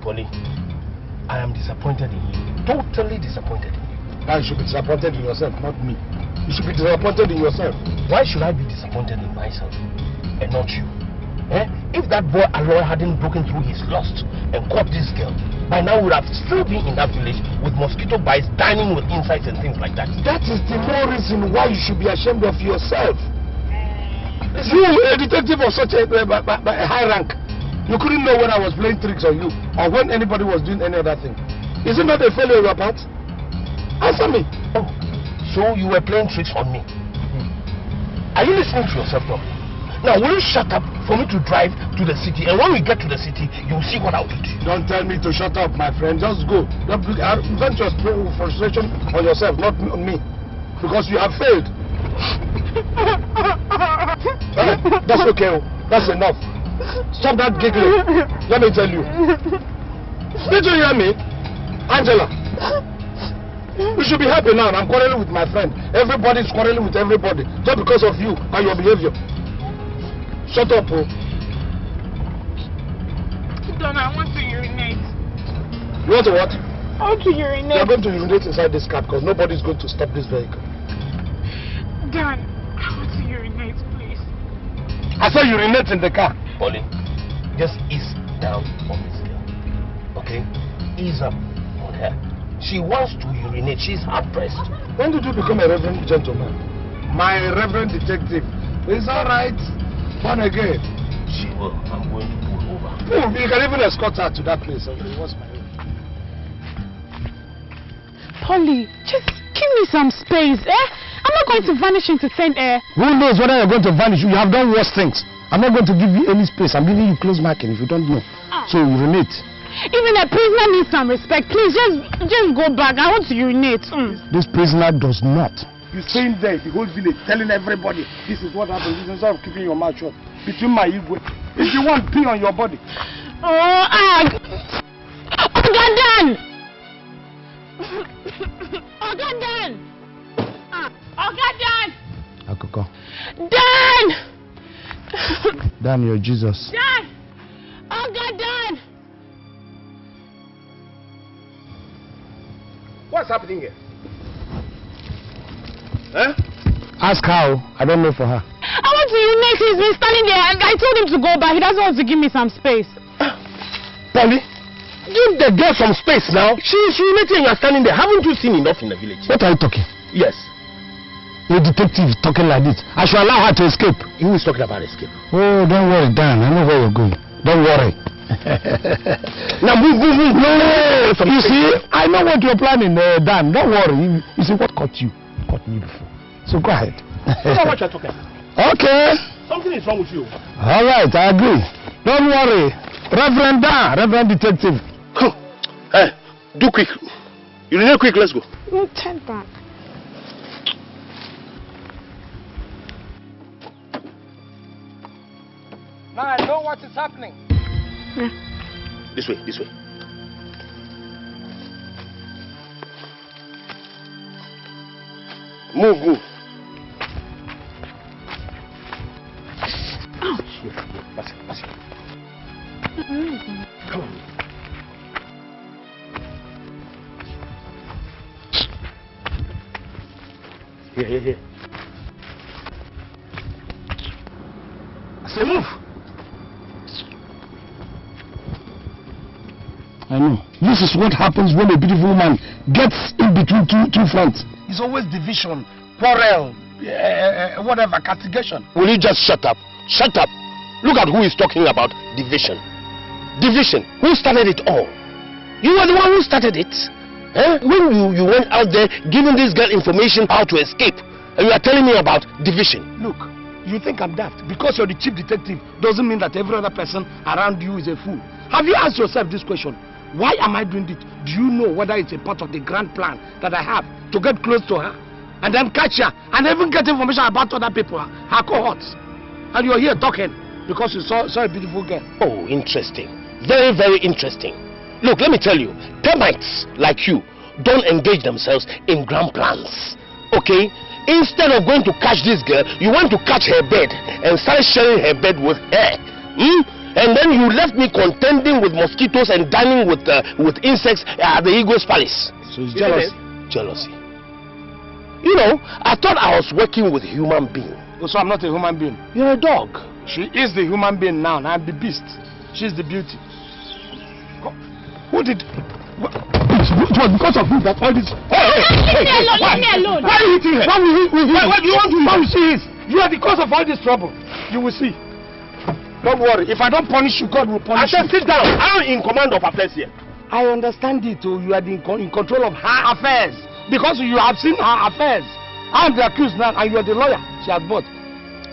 Polly, I am disappointed in you. Totally disappointed in you. Now you should be disappointed in yourself, not me. You should be disappointed in yourself. Why should I be disappointed in myself and not you? Eh? If that boy Aloy hadn't broken through his lust and caught this girl, by now we would have still been in that village with mosquito bites, dining with insects and things like that. That is the more reason why you should be ashamed of yourself. You, a detective of such a high rank, you couldn't know when I was playing tricks on you or when anybody was doing any other thing. Is it not a failure on your part? Answer me. Oh, so you were playing tricks on me? Are you listening to yourself properly? Now, will you shut up for me to drive to the city? And when we get to the city, you'll see what I'll do to you. Don't tell me to shut up, my friend. Just go. Vent your frustration on yourself, not on me. Because you have failed. That's okay. That's enough. Stop that giggling. Let me tell you. Did you hear me? Angela. You should be happy now. I'm quarreling with my friend. Everybody's quarreling with everybody. Just because of you and your behavior. Shut up, oh. Don, I want to urinate. You want to what? I want to urinate. You're going to urinate inside this car because nobody's going to stop this vehicle. Don, I want to urinate, please. I said urinate in the car. Polly, just ease down on this girl. Okay? Ease up on her. She wants to urinate. She's hard-pressed. When did you become a reverend gentleman? My reverend detective. It's alright. Born again. She will. I'm going to pull over. Oh, you can even escort her to that place. What's my name? Polly, just give me some space, eh? I'm not going to vanish into thin air. Who knows whether you're going to vanish? You have done worse things. I'm not going to give you any space. I'm giving you close marking if you don't know. So urinate. Even a prisoner needs some respect. Please, just go back. I want to urinate. This prisoner does not. You're staying there, the whole village, telling everybody this is what happens. Instead of keeping your mouth shut. Between my ego. If you want pee on your body. Oh, Dan! Akoko. Dan! Dan, you're Jesus. Dan! Dan! What's happening here? Huh? Ask how. I don't know for her. I want to urinate. He's been standing there and I told him to go back. He doesn't want to give me some space. Polly, give the girl some space now. She's urinating and you're standing there. Haven't you seen enough in the village? What are you talking? Yes. A detective talking like this. I should allow her to escape. Who is talking about escape? Oh, don't worry, Dan. I know where you're going. Don't worry. Now move. No. You see, I know what you're planning, Dan. Don't worry. You see, what caught you? Caught me before. So go ahead. You know what you're talking about. Okay. Something is wrong with you. All right, I agree. Don't worry. Reverend Dan, Reverend Detective. Hey, do quick. Urinate quick, let's go. No, turn back. Now I know what is happening. Yeah. This way. Move. Oh. Pass it. Come on. Here. I say move. I know. This is what happens when a beautiful woman gets in between two fronts. It's always division, quarrel, whatever, castigation. Will you just shut up? Shut up. Look at who is talking about division. Division. Who started it all? You were the one who started it. Eh? When you went out there giving this girl information how to escape, and you are telling me about division. Look, you think I'm daft. Because you're the chief detective doesn't mean that every other person around you is a fool. Have you asked yourself this question? Why am I doing it? Do you know whether it's a part of the grand plan that I have to get close to her and then catch her and even get information about other people, her cohorts? And you're here talking because you saw a beautiful girl. Oh, interesting. Very, very interesting. Look, let me tell you, termites like you don't engage themselves in grand plans. Okay? Instead of going to catch this girl, you want to catch her bed and start sharing her bed with her. And then you left me contending with mosquitoes and dining with insects at the Eagle's Palace. So it's jealousy. Jealousy. You know, I thought I was working with a human being. So I'm not a human being. You're a dog. She is the human being now, and I'm the beast. She's the beauty. Who did? It was because of who that all this. Leave me alone. Why are you hitting her? What do you want to know? She is. You are the cause of all this trouble. You will see. Don't worry. If I don't punish you, God will punish you. I said sit down. I'm in command of affairs here. I understand it. Oh, you are in control of her affairs because you have seen her affairs. I'm the accused now, and you are the lawyer. She has both.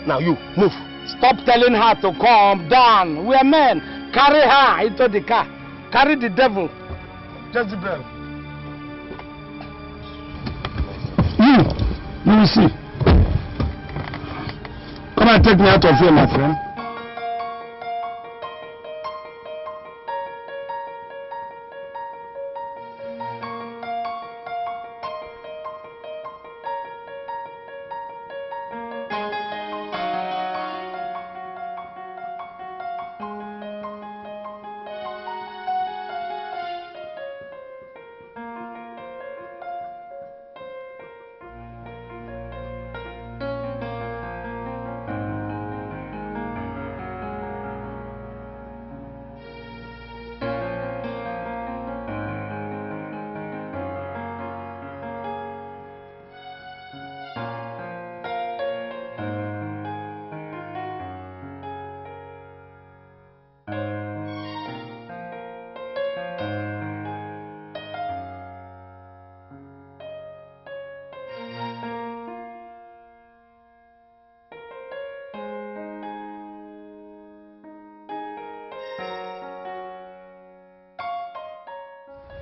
Now you move. Stop telling her to calm down. We are men. Carry her into the car. Carry the devil. Jezebel. You will see. Come and take me out of here, my friend.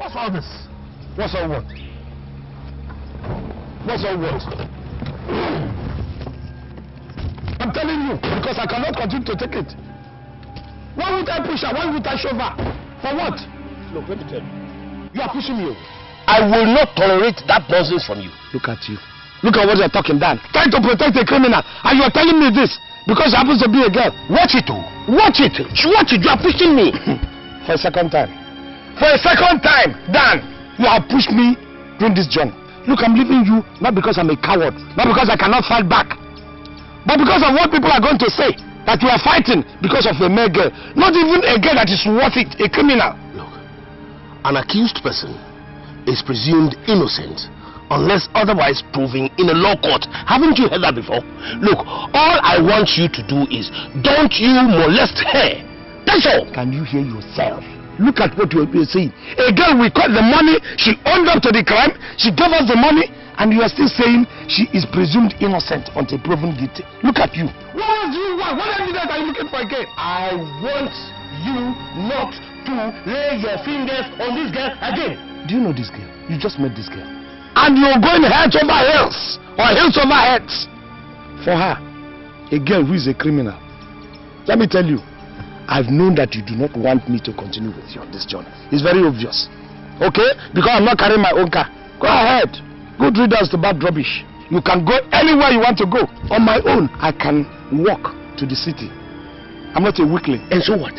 What's all this? What's all what? What's all what? I'm telling you, because I cannot continue to take it. Why would I push her? Why would I shove her? For what? Look, let me tell you. You are pushing me. I will not tolerate that nonsense from you. Look at you. Look at what you're talking, Dan. Trying to protect a criminal. And you're telling me this because she happens to be a girl. Watch it, oh. Watch it. Watch it. You are pushing me. For a second time. For a second time, Dan, you have pushed me during this journey. Look, I'm leaving you not because I'm a coward, not because I cannot fight back, but because of what people are going to say, that you are fighting because of a mere girl. Not even a girl that is worth it, a criminal. Look, an accused person is presumed innocent unless otherwise proven in a law court. Haven't you heard that before? Look, all I want you to do is don't you molest her. That's all. Can you hear yourself? Look at what you're saying. A girl, we caught the money, she owned up to the crime, she gave us the money, and you are still saying she is presumed innocent until proven guilty. Look at you. What do you want? What evidence are you looking for again? I want you not to lay your fingers on this girl again. Do you know this girl? You just met this girl. And you're going heads over heels, or heels over heads, for her. A girl who is a criminal. Let me tell you, I've known that you do not want me to continue with you on this journey. It's very obvious. Okay? Because I'm not carrying my own car. Go ahead. Good riddance to bad rubbish. You can go anywhere you want to go. On my own, I can walk to the city. I'm not a weakling. And so what?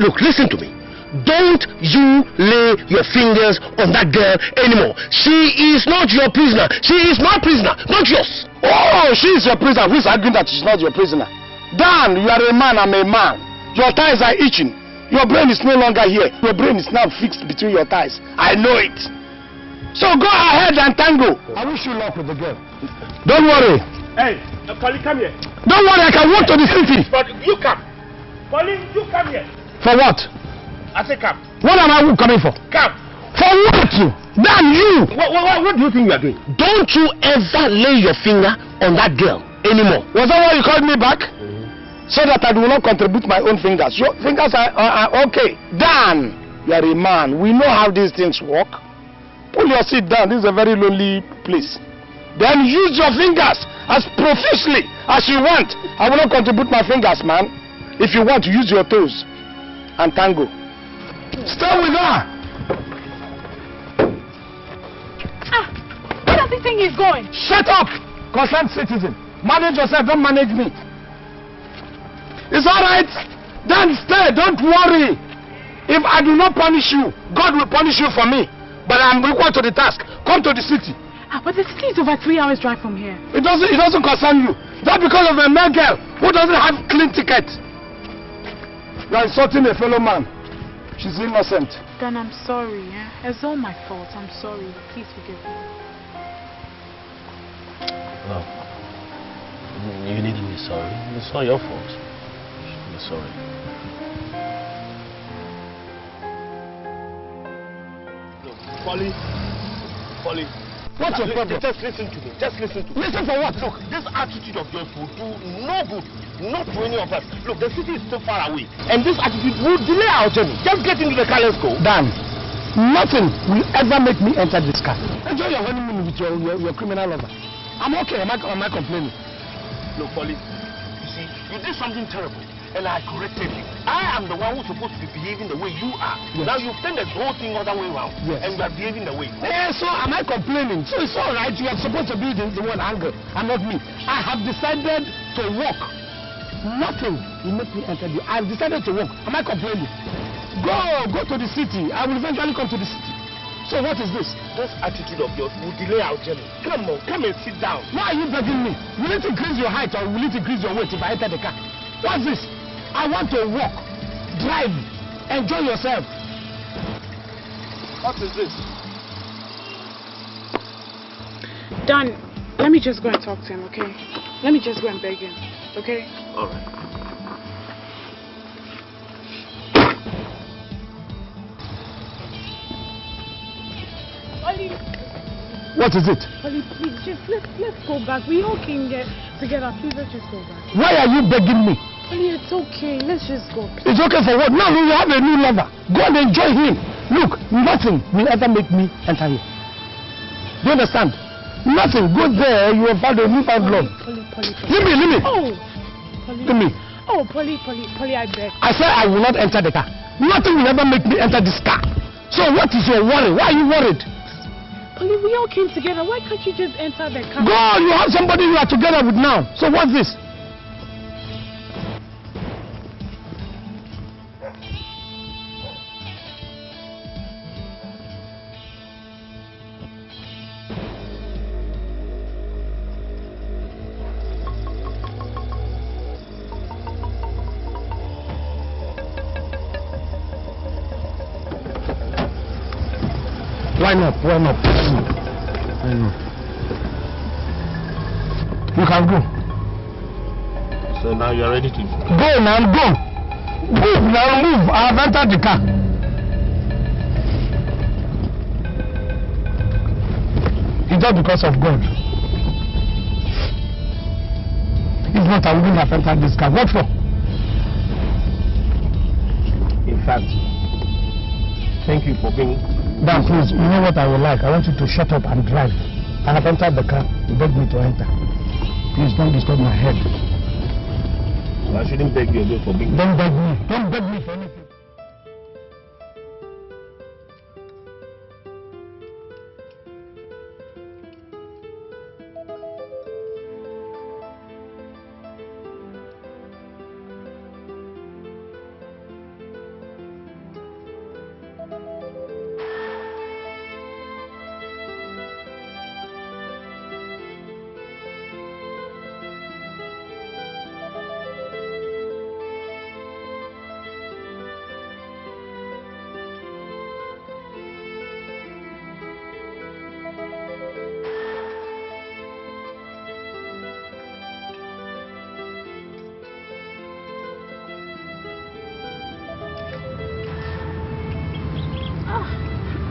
Look, listen to me. Don't you lay your fingers on that girl anymore. She is not your prisoner. She is my prisoner, not yours. Oh, she is your prisoner. Who is arguing that she's not your prisoner? Dan, you are a man, I'm a man. Your thighs are itching. Your brain is no longer here. Your brain is now fixed between your thighs. I know it. So go ahead and tango. I wish you luck with the girl. Don't worry. Hey, Polly, come here. Don't worry, I can walk to the city. But you come. Polly, you come here. For what? I say come. What am I coming for? Come. For what? Damn you! What do you think you are doing? Don't you ever lay your finger on that girl anymore. Was that why you called me back? So that I will not contribute my own fingers. Your fingers are okay. Dan, you are a man. We know how these things work. Pull your seat down. This is a very lonely place. Then use your fingers as profusely as you want. I will not contribute my fingers, man. If you want to use your toes and tango. Stay with her. Where does he think he's going? Shut up, concerned citizen. Manage yourself, don't manage me. It's all right. Then stay, don't worry. If I do not punish you, God will punish you for me. But I'm equal to the task. Come to the city. But the city is over 3 hours drive from here. It doesn't concern you. That's because of a male girl who doesn't have clean ticket. You are insulting a fellow man. She's innocent. Dan, I'm sorry. It's all my fault. I'm sorry. Please forgive me. No. You needn't be sorry. It's not your fault. You should be sorry. Polly. What's your problem? Just listen to me. Listen for what? Look, this attitude of yours will do no good. Not to any of us. Look, the city is so far away. And this attitude will delay our journey. Just get into the car, let's go. Dan, nothing will ever make me enter this car. Enjoy your honeymoon with your criminal lover. I'm okay. Am I complaining? Look, Polly, you see, you did something terrible. And I corrected you. I am the one who's supposed to be behaving the way you are. Yes. Now you've turned the whole thing other way around. Yes. And you are behaving the way. So am I complaining? So it's all right. You are supposed to be the one angry and not me. I have decided to walk. Nothing will make me enter the... I've decided to walk. Am I complaining? Go to the city. I will eventually come to the city. So what is this? This attitude of yours will delay our journey. Come on, come and sit down. Why are you begging me? Will it increase your height or will it increase your weight if I enter the car? What's this? I want to walk, drive, enjoy yourself. What is this? Dan, let me just go and talk to him, okay? Let me just go and beg him, okay? All right. Ollie. What is it? Ollie, please, just let's go back. We all came here together. Please, let's just go back. Why are you begging me? Ollie, it's okay. Let's just go. Please. It's okay for what? No, you have a new lover. Go and enjoy him. Look, nothing will ever make me enter here. Do you understand? Nothing. Go there, you will find a newfound love. Polly. Leave me. Oh, Polly. Leave me. Oh, Polly, I beg. I said I will not enter the car. Nothing will ever make me enter this car. So what is your worry? Why are you worried? Polly, we all came together. Why can't you just enter the car? Go, you have somebody you are together with now. So what's this? Why not? Why not? I know. You can go. So now you are ready to go now, go. Move now, move. I have entered the car. It's not because of God. If not, I wouldn't have entered this car. What for? In fact, thank you for being... Dan, please, you know what I would like? I want you to shut up and drive. I have entered the car. You beg me to enter. Please don't disturb my head. So I shouldn't beg you again for being... Don't beg me. Don't beg me for anything.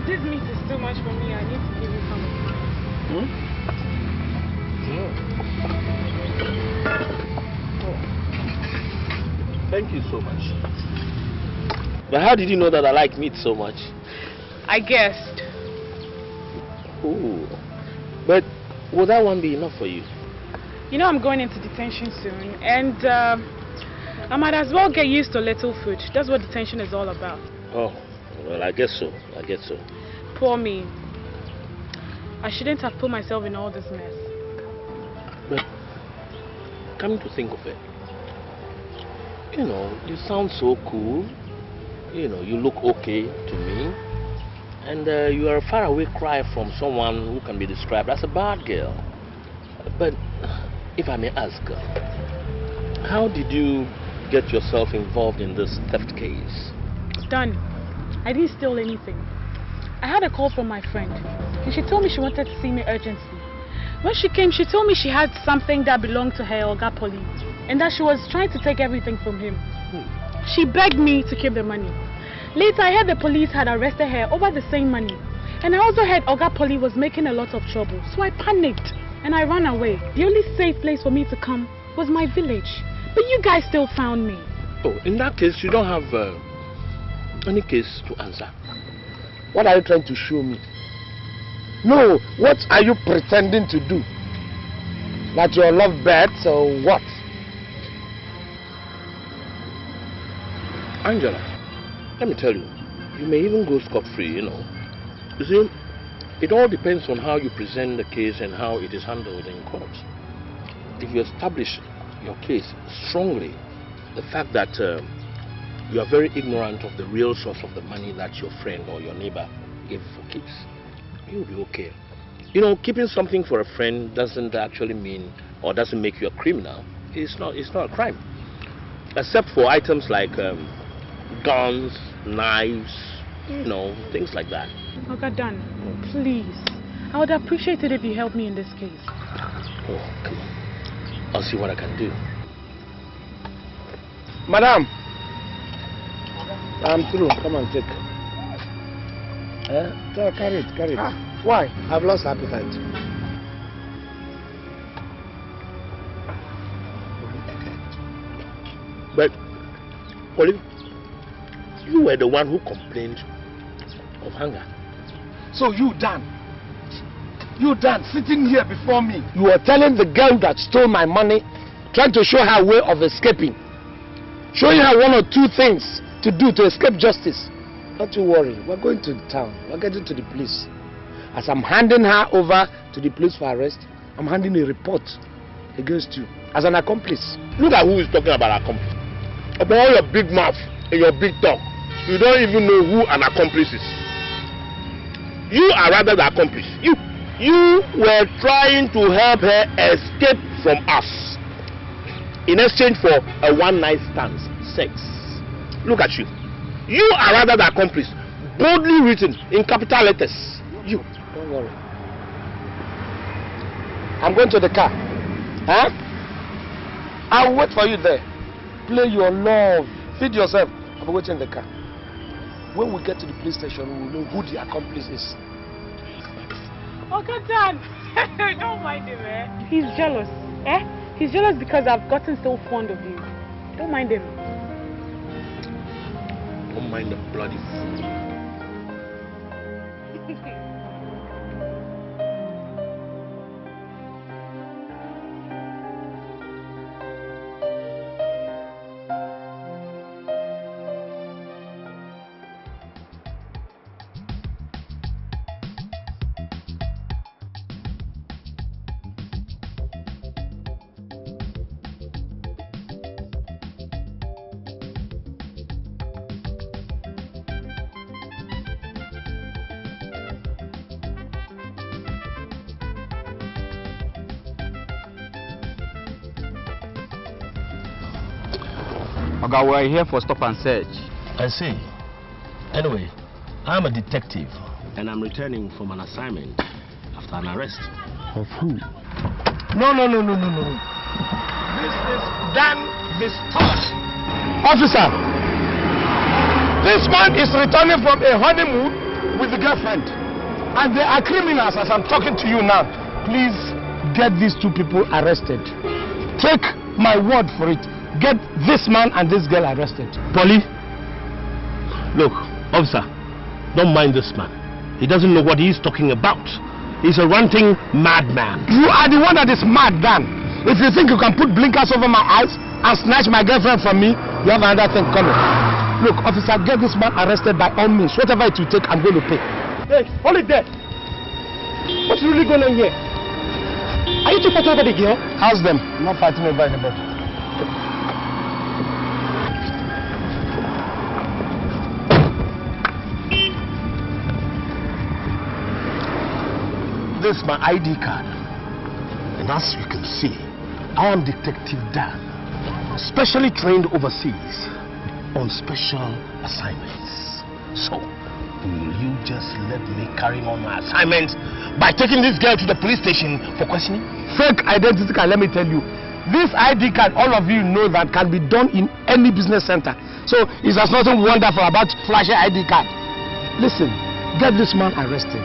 This meat is too much for me. I need to give you some of mine. Thank you so much. But how did you know that I like meat so much? I guessed. Ooh. But will that one be enough for you? You know I'm going into detention soon, and I might as well get used to little food. That's what detention is all about. Oh, well, I guess so. I guess so. Poor me. I shouldn't have put myself in all this mess. But coming to think of it, You know, you sound so cool. You know, you look okay to me. And you are a faraway cry from someone who can be described as a bad girl. But if I may ask, how did you get yourself involved in this theft case? Done. I didn't steal anything. I had a call from my friend, and she told me she wanted to see me urgently. When she came, she told me she had something that belonged to her Oga Polly, and that she was trying to take everything from him. She begged me to keep the money. Later, I heard the police had arrested her over the same money. And I also heard Oga Polly was making a lot of trouble. So I panicked and I ran away. The only safe place for me to come was my village. But you guys still found me. Oh, in that case, you don't have any case to answer. What are you trying to show me? No, what are you pretending to do? That you're lovebirds or what? Angela, let me tell you, you may even go scot-free, you know. You see, it all depends on how you present the case and how it is handled in court. If you establish your case strongly, the fact that you are very ignorant of the real source of the money that your friend or your neighbor gave for keeps, you'll be okay. You know, keeping something for a friend doesn't actually mean or doesn't make you a criminal. It's not a crime. Except for items like guns, knives, you know, things like that. Oga Dan, please. I would appreciate it if you help me in this case. Oh, okay. I'll see what I can do. Madam, I'm through. Come and take. Carry it. Ah, why? I've lost appetite. But, Olive, you were the one who complained of hunger. So you, Dan, sitting here before me, you were telling the girl that stole my money, trying to show her way of escaping, showing her one or two things to do to escape justice. Not to worry, we're going to the town, we're getting to the police. As I'm handing her over to the police for arrest, I'm handing a report against you as an accomplice. Look at who is talking about accomplice. About all your big mouth and your big talk, you don't even know who an accomplice is. You are rather the accomplice. You were trying to help her escape from us in exchange for a one-night stand sex. Look at you. You are rather the accomplice, boldly written in capital letters. You. Don't worry. I'm going to the car. Huh? I'll wait for you there. Play your love. Feed yourself. I'll be waiting in the car. When we get to the police station, we will know who the accomplice is. Oh, God, Dan. Don't mind him, eh? He's jealous, eh? He's jealous because I've gotten so fond of you. Don't mind him. Don't mind the bloody fool. Oga, we're here for stop and search. I see. Anyway, I'm a detective and I'm returning from an assignment after an arrest. Of who? No. This is Dan Vistos. Officer, this man is returning from a honeymoon with the girlfriend. And they are criminals as I'm talking to you now. Please get these two people arrested. Take my word for it. Get this man and this girl arrested. Polly, look, officer, don't mind this man. He doesn't know what he's talking about. He's a ranting madman. You are the one that is mad, Dan. If you think you can put blinkers over my eyes and snatch my girlfriend from me, you have another thing coming. Look, officer, get this man arrested by all means. Whatever it will take, I'm going to pay. Hey, hold it there. What's really going on here? Are you two fighting over the girl? How's them? I'm not fighting over anybody. this my ID card. And as you can see, I am Detective Dan, specially trained overseas on special assignments. So, will you just let me carry on my assignment by taking this girl to the police station for questioning? Fake identity card, let me tell you. This ID card, all of you know that can be done in any business center. So there's nothing wonderful about flashing ID card. Listen, get this man arrested.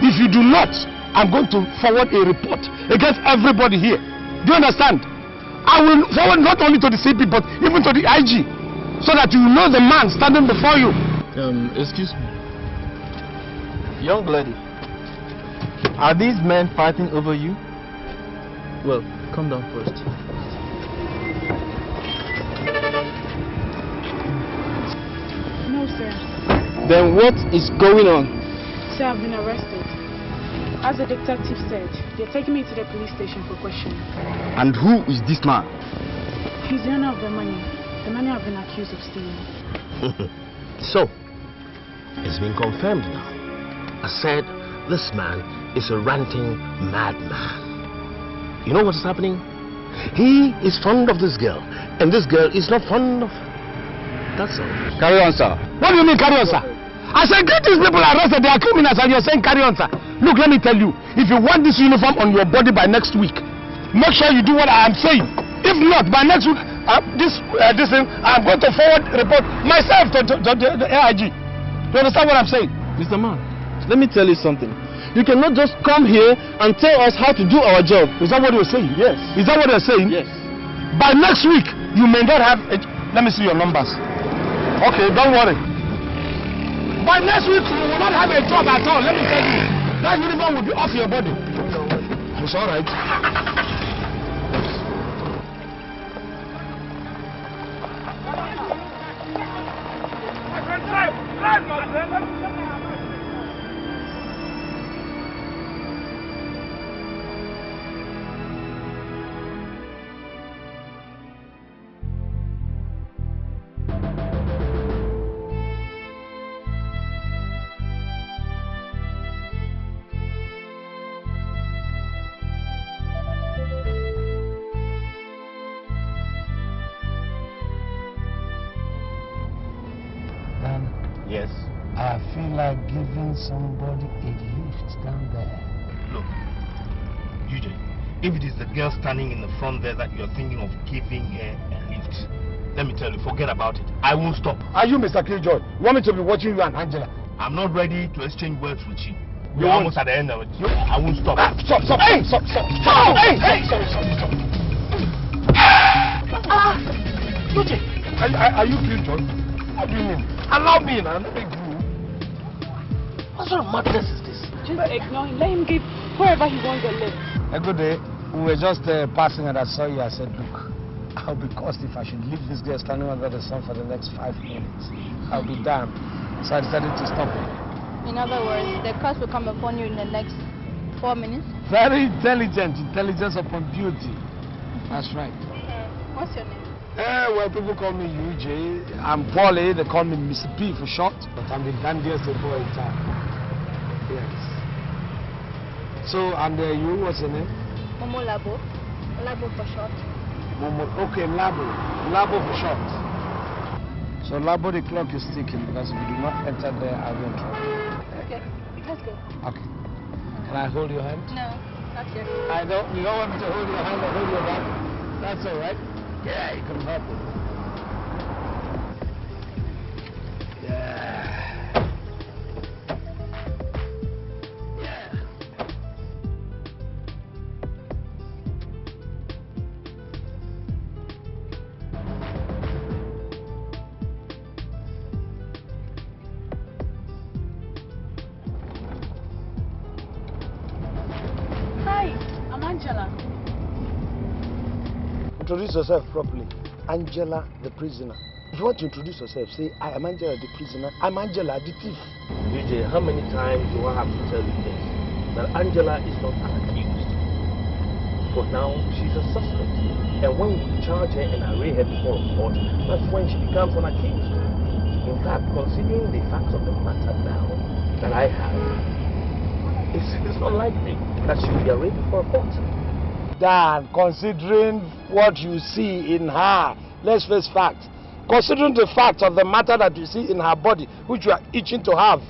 If you do not, I'm going to forward a report against everybody here. Do you understand? I will forward not only to the CP but even to the IG, so that you know the man standing before you. Excuse me. Young lady, are these men fighting over you? Well, come down first. No, sir. Then what is going on? Sir, I've been arrested. As the detective said, they're taking me to the police station for questioning. And who is this man? He's the owner of the money I've been accused of stealing. So, it's been confirmed now. I said this man is a ranting madman. You know what's happening? He is fond of this girl, and this girl is not fond of... That's all. Carry on, sir. What do you mean, carry on, sir? I said, get these people arrested. They are criminals, and you're saying carry on, sir. Look, let me tell you. If you want this uniform on your body by next week, make sure you do what I am saying. If not, by next week, this thing, I'm going to forward report myself to the AIG. You understand what I'm saying? Mr. Man, let me tell you something. You cannot just come here and tell us how to do our job. Is that what you're saying? Yes. Is that what you're saying? Yes. By next week, you may not have... Let me see your numbers. Okay, don't worry. By next week, you will not have a job at all. Let me tell you. That uniform will be off your body. It's all right. Yes? I feel like giving somebody a lift down there. Look, UJ, if it is the girl standing in the front there that you're thinking of giving her a lift, let me tell you, forget about it. I won't stop. Are you Mr. Killjoy? You want me to be watching you and Angela? I'm not ready to exchange words with you. You We're won't? almost at the end of it. I won't stop. Stop! Hey! Stop! Hey! Hey! Stop! UJ! Are you Killjoy? What do you mean? Allow me now. Let me go. What sort of madness is this? Just ignore him. Let him give wherever he wants a lift. A good day. We were just passing and I saw you. I said, look, I'll be cursed if I should leave this girl standing under the sun for the next 5 minutes. I'll be damned. So I decided to stop her. In other words, the curse will come upon you in the next 4 minutes. Very intelligent. Intelligence upon beauty. That's right. What's your name? Well, people call me UJ. I'm Paulie. They call me Mr. P for short. But I'm the dandiest boy in town. Yes. So, and you, what's your name? Momo Labo. Labo for short. Momo. Okay, Labo. Labo for short. So, Labo, the clock is ticking because if you do not enter there, I'll be in trouble. Okay, let's go. Okay. Can I hold your hand? No, not yet. I don't. You don't want me to hold your hand or hold your back? That's all right. Yeah, you can help it. Yeah. Hi, I'm Angela. Introduce yourself properly. Angela the prisoner. If you want to introduce yourself, say, I am Angela the prisoner. I'm Angela the thief. UJ, how many times do I have to tell you this? That Angela is not an accused. For now, she's a suspect. And when we charge her and array her before a court, that's when she becomes an accused. In fact, considering the facts of the matter now that I have, It's not likely that she will be arraigned for a fault. Dan, considering what you see in her, let's face facts. Considering the fact of the matter that you see in her body, which you are itching to have,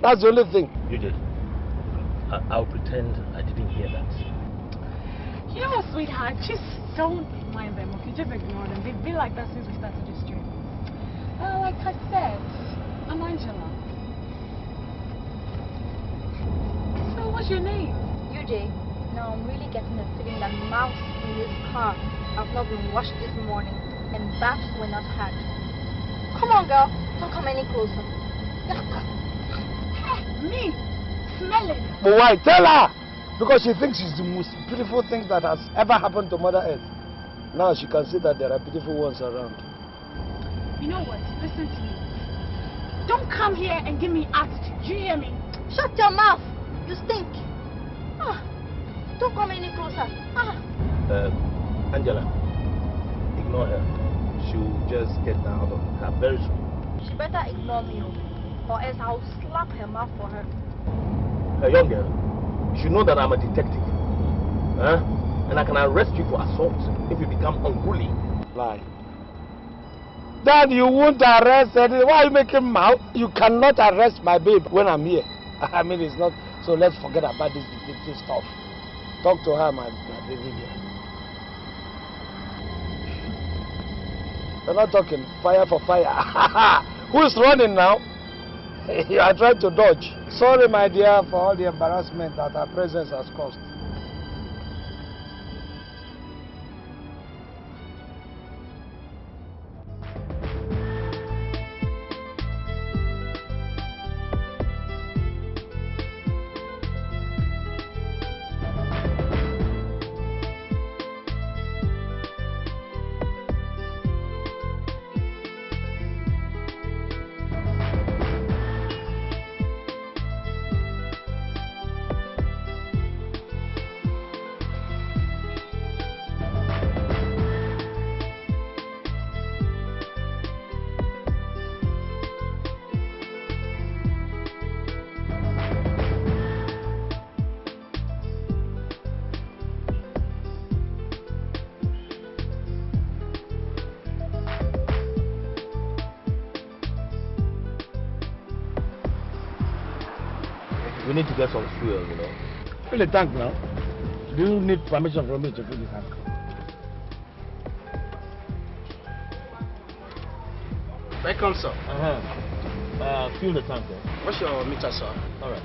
that's the only thing. You did. I'll pretend I didn't hear that. You know what, sweetheart? Just don't mind them, okay? Just ignore them. They've been like that since we started this trip. Like I said, I'm Angela. So what's your name? UJ, now I'm really getting the feeling that mouse in this car have not been washed this morning and baths were not had. Come on, girl. Don't come any closer. Me? Smelling? But why? Tell her! Because she thinks she's the most beautiful thing that has ever happened to Mother Earth. Now she can see that there are beautiful ones around. You know what? Listen to me. Don't come here and give me attitude. Do you hear me? Shut your mouth. You stink. Don't come any closer. Angela, ignore her. She'll just get down out of the car very soon. She better ignore me, or else I'll slap her mouth for her. Young girl, you should know that I'm a detective. And I can arrest you for assault if you become unruly. Lie. Dad, you won't arrest her. Why are you making mouth? You cannot arrest my babe when I'm here. I mean, it's not. So let's forget about this detective stuff. Talk to her, my baby girl. You're not talking fire for fire. Who is running now? You are trying to dodge. Sorry, my dear, for all the embarrassment that our presence has caused. We need to get some fuel, you know. Fill the tank now. Do you need permission from me to fill the tank? Welcome, sir. Fill the tank then. What's your meter, sir? All right.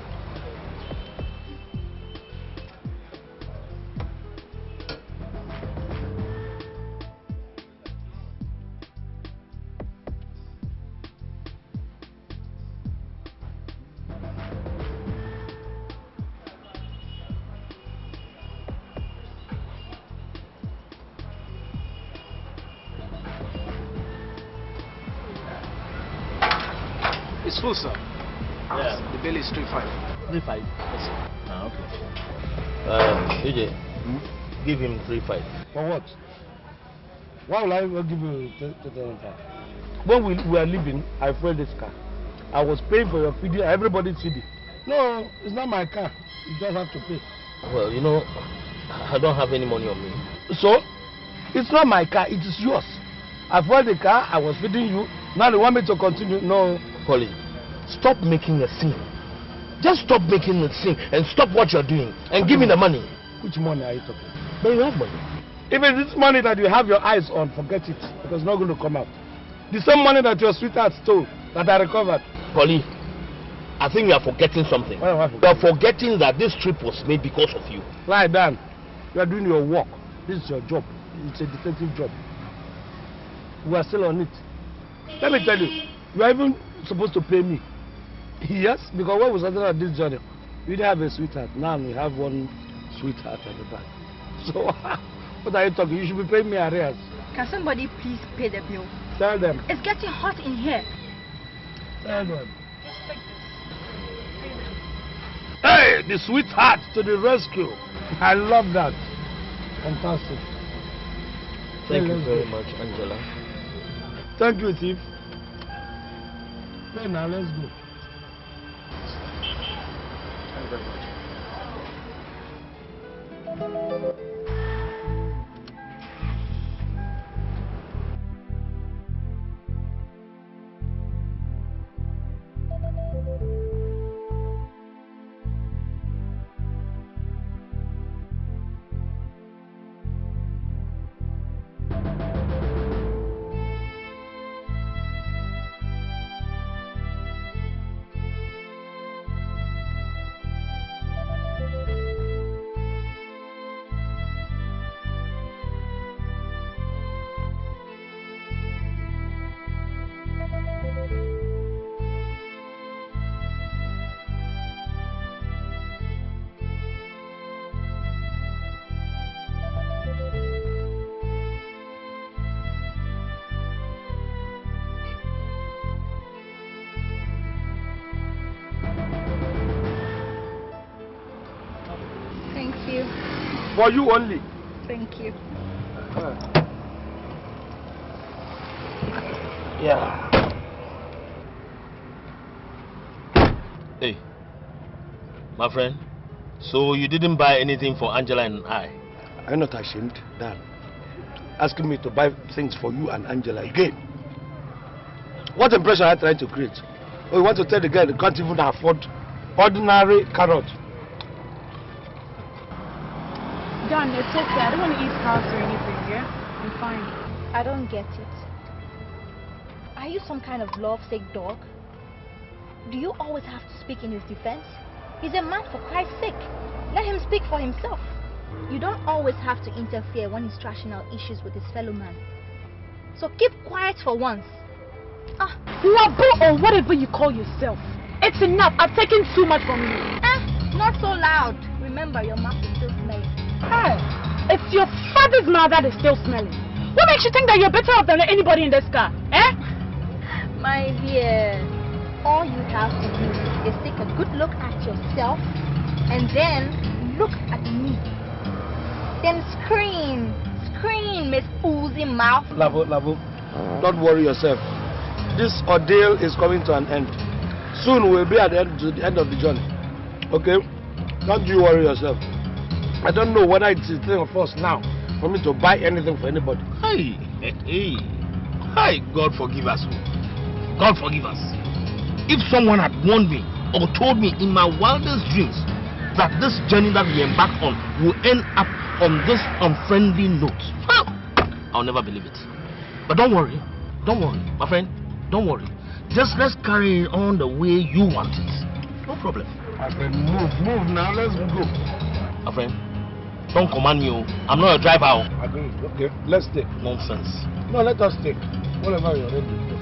It's full, sir. Yeah. The bill is 3.5. 3.5. Yes, sir. Okay. AJ, give him 3.5. For what? Why will I give you 3.5? When we were leaving, I fueled this car. I was paying for your feeding, everybody's feeding. No, it's not my car. You just have to pay. Well, you know, I don't have any money on me. So, it's not my car, it is yours. I fueled the car, I was feeding you. Now they want me to continue. No. Polly, stop making a scene. Just stop making a scene and stop what you're doing and give me the money. Which money are you talking? But you have money. If it's this money that you have your eyes on, forget it. Because it's not going to come out. The same money that your sweetheart stole, that I recovered. Polly, I think you are forgetting something. What am I You are forgetting that this trip was made because of you. Lie down. You are doing your work. This is your job. It's a detective job. We are still on it. Let me tell you, you are even supposed to pay me. Yes, because when we started on this journey, we didn't have a sweetheart. Now we have one sweetheart at the back. So, what are you talking? You should be paying me arrears. Can somebody please pay the bill? Tell them. It's getting hot in here. Tell them. Just take this. Hey, the sweetheart to the rescue. I love that. Fantastic. Thank you very much, Angela. Thank you, Steve. Hey, now let's go. Thank you very much. For you only. Thank you. Yeah. Hey, my friend. So you didn't buy anything for Angela and I? I'm not ashamed, Dan. Asking me to buy things for you and Angela again. What impression are you trying to create? Oh, you want to tell the girl that can't even afford ordinary carrot? Dan, it's okay. I don't want to eat carbs or anything, yeah? I'm fine. I don't get it. Are you some kind of lovesick dog? Do you always have to speak in his defense? He's a man, for Christ's sake. Let him speak for himself. You don't always have to interfere when he's trashing out issues with his fellow man. So keep quiet for once. Labo or whatever you call yourself. It's enough. I've taken too much from you. Not so loud. Remember, your mouth is still smelling. Hey, it's your father's mouth that is still smelling. What makes you think that you're better off than anybody in this car? Eh? My dear, all you have to do is take a good look at yourself and then look at me. Then scream, Miss Oozy Mouth. Labo, don't worry yourself. This ordeal is coming to an end. Soon we'll be at the end of the journey. Okay? Don't you worry yourself. I don't know whether it's a thing of us now for me to buy anything for anybody. Hey. God forgive us. God forgive us. If someone had warned me or told me in my wildest dreams that this journey that we embarked on will end up on this unfriendly note, I'll never believe it. But don't worry, my friend, don't worry. Just let's carry it on the way you want it. No problem. My friend, move now, let's go. My friend, don't command me. I'm not a driver. Agree. Okay, let's take. Nonsense. No, let us take. Whatever you're ready to do.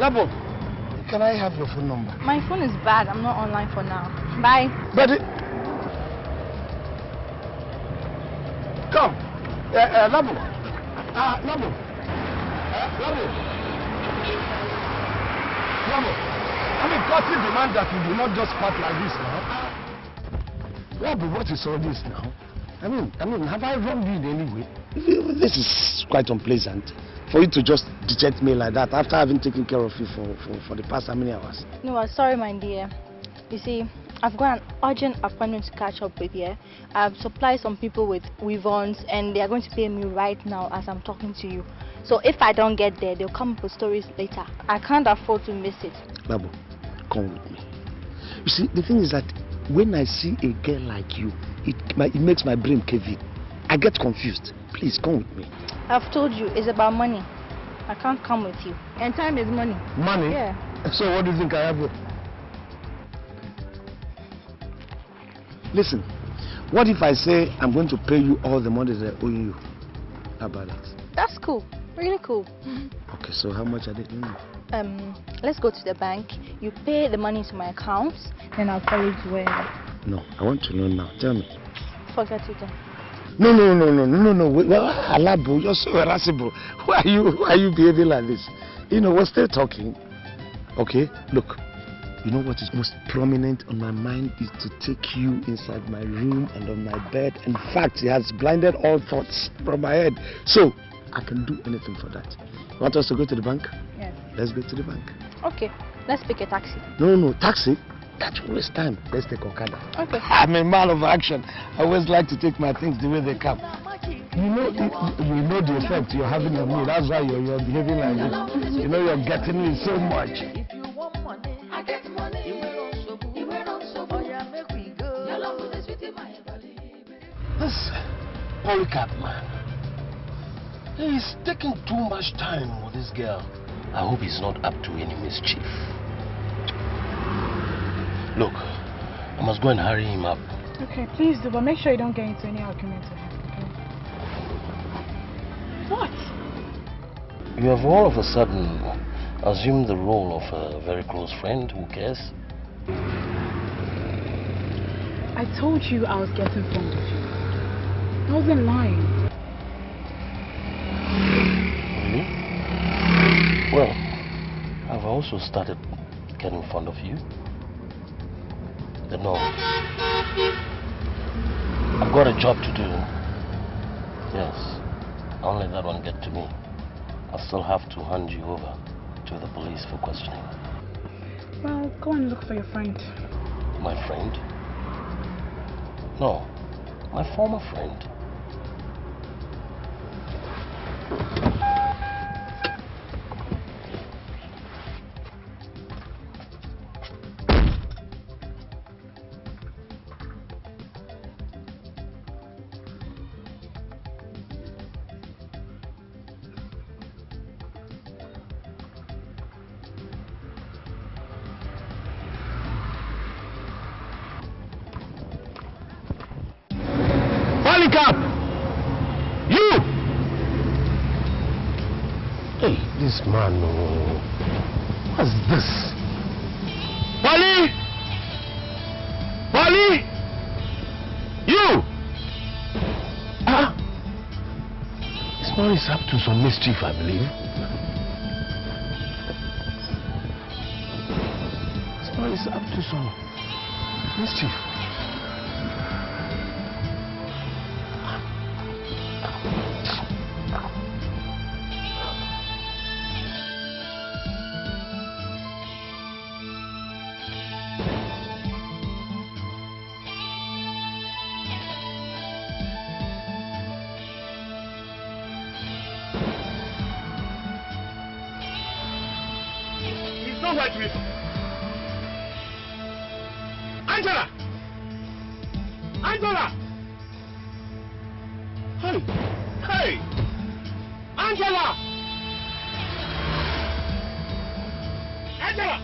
Labo, can I have your phone number? My phone is bad. I'm not online for now. Bye. But come. Labo. Labo. I mean, courtly demand that you do not just part like this now. Labo, what is all this now? I mean, have I wronged you in any way? This is quite unpleasant. For you to just reject me like that after having taken care of you for the past how many hours? No, I'm sorry, my dear. You see, I've got an urgent appointment to catch up with here. I've supplied some people with weave-ons and they are going to pay me right now as I'm talking to you. So if I don't get there, they'll come up with stories later. I can't afford to miss it. Labo, come with me. You see, the thing is that when I see a girl like you, it makes my brain cave in. I get confused. Please, come with me. I've told you, it's about money. I can't come with you. And time is money. Money? Yeah. So what do you think I have? Listen, what if I say I'm going to pay you all the money that I owe you? How about that? That's cool. Really cool. Okay, so how much are they doing? Let's go to the bank. You pay the money to my account, then I'll tell you to where. No, I want to know now. Tell me. Forget it. No. Well, Alabo, you're so irascible. Why are you behaving like this? You know, we're still talking. Okay, look. You know what is most prominent on my mind is to take you inside my room and on my bed. In fact, it has blinded all thoughts from my head. So, I can do anything for that. You want us to go to the bank? Yes. Let's go to the bank. Okay, let's pick a taxi. No, taxi? That will waste time. Let's take Okada. Okay. I'm a man of action. I always like to take my things the way they come. You know the effect you're having on me. That's why you're behaving like this. You know you're getting me so much. If you want money, I get money. This Polycarp man, he's taking too much time with this girl. I hope he's not up to any mischief. Look, I must go and hurry him up. Okay, please do, but make sure you don't get into any argument with him, okay? What? You have all of a sudden assumed the role of a very close friend who cares. I told you I was getting fond of you. I wasn't lying. Really? Well, I've also started getting fond of you. But no, I've got a job to do. Yes, I'll let that one get to me. I'll still have to hand you over to the police for questioning. Well, go and look for your friend. My friend? No, my former friend. Polycarp! You! Hey, this man, what's this? Polly! Polly! You! Ah! This man is up to some mischief, I believe. This man is up to some mischief. Angela! Angela! Hey! Hey! Angela! Angela!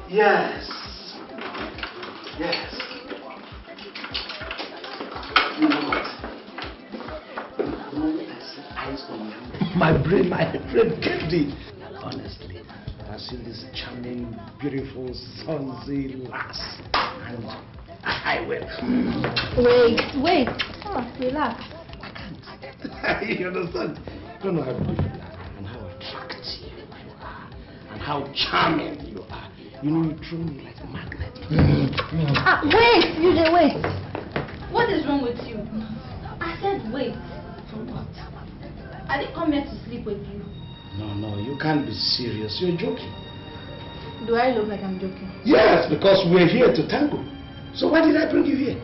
Yes. Yes. You know what? The moment I set eyes on you, my brain gifted. Honestly, I see this charming, beautiful, sonsy lass, and I will. Wait. Come on, relax. I can't. You understand? You don't know how beautiful you are and how attractive you are. how charming you are. You know, you throw me like a magnet. Wait, UJ, wait. What is wrong with you? I said wait. For what? I didn't come here to sleep with you. No, you can't be serious. You're joking. Do I look like I'm joking? Yes, because we're here to tango. So why did I bring you here?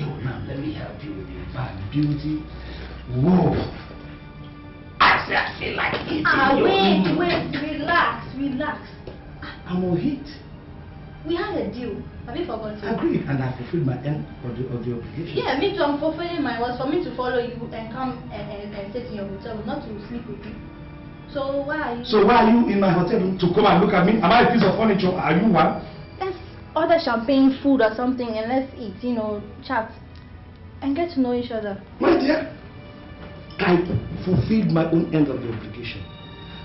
Oh, now let me help you with your bad beauty. Whoa. I feel like eating wait, relax. I'm on heat. We had a deal. Have you forgotten? Agreed, and I fulfilled my end of the obligation. Yeah, me too. I'm fulfilling my words for me to follow you and come and sit in your hotel, not to sleep with you. So why are you? So why are you in my hotel room to come and look at me? Am I a piece of furniture? Are you one? Let's order champagne, food or something, and let's eat. Chat and get to know each other. My dear, I fulfilled my own end of the obligation.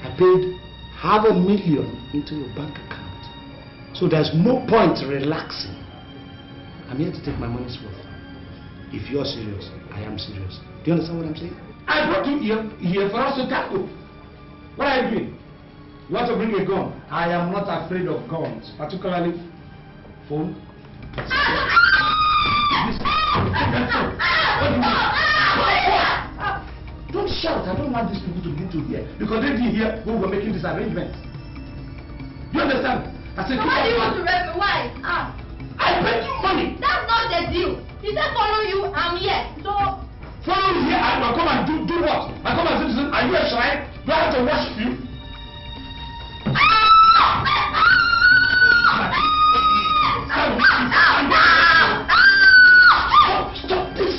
I paid $500,000 into your bank account. So there's no point relaxing. I'm here to take my money's worth. If you're serious, I am serious. Do you understand what I'm saying? I brought you here for us to tackle. What are you doing? You want to bring a gun? I am not afraid of guns, particularly phone. Don't shout. I don't want these people to begin to hear. Because they didn't hear when we were making this arrangement. Do you understand? I said, why do you want to arrest me? Why? I paid you money. That's not the deal. He said follow you, I'm here. So follow you here, I will come and do what? I come and say, are you a shrine? Do I have to worship you? Stop this!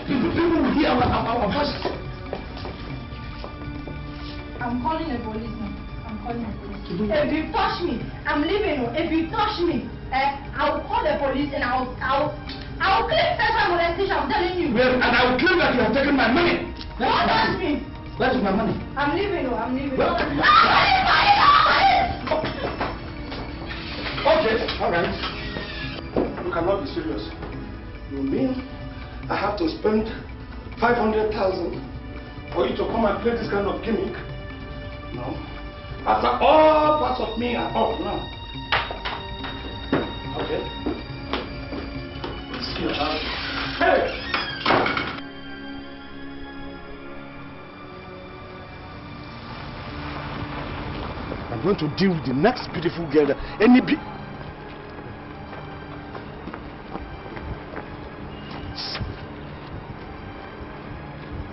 People will hear our voices. I'm calling the police now. If you touch me, I'm leaving. If you touch me, I will call the police and I will claim sexual molestation. I'm telling you. Well, and I will claim that you have taken my money. What does me? Where is my money? I'm leaving. Well, okay, all right. You cannot be serious. You mean I have to spend 500,000 for you to come and play this kind of gimmick? No. After all parts of me are off now. Okay. See you now. Hey! I'm going to deal with the next beautiful girl that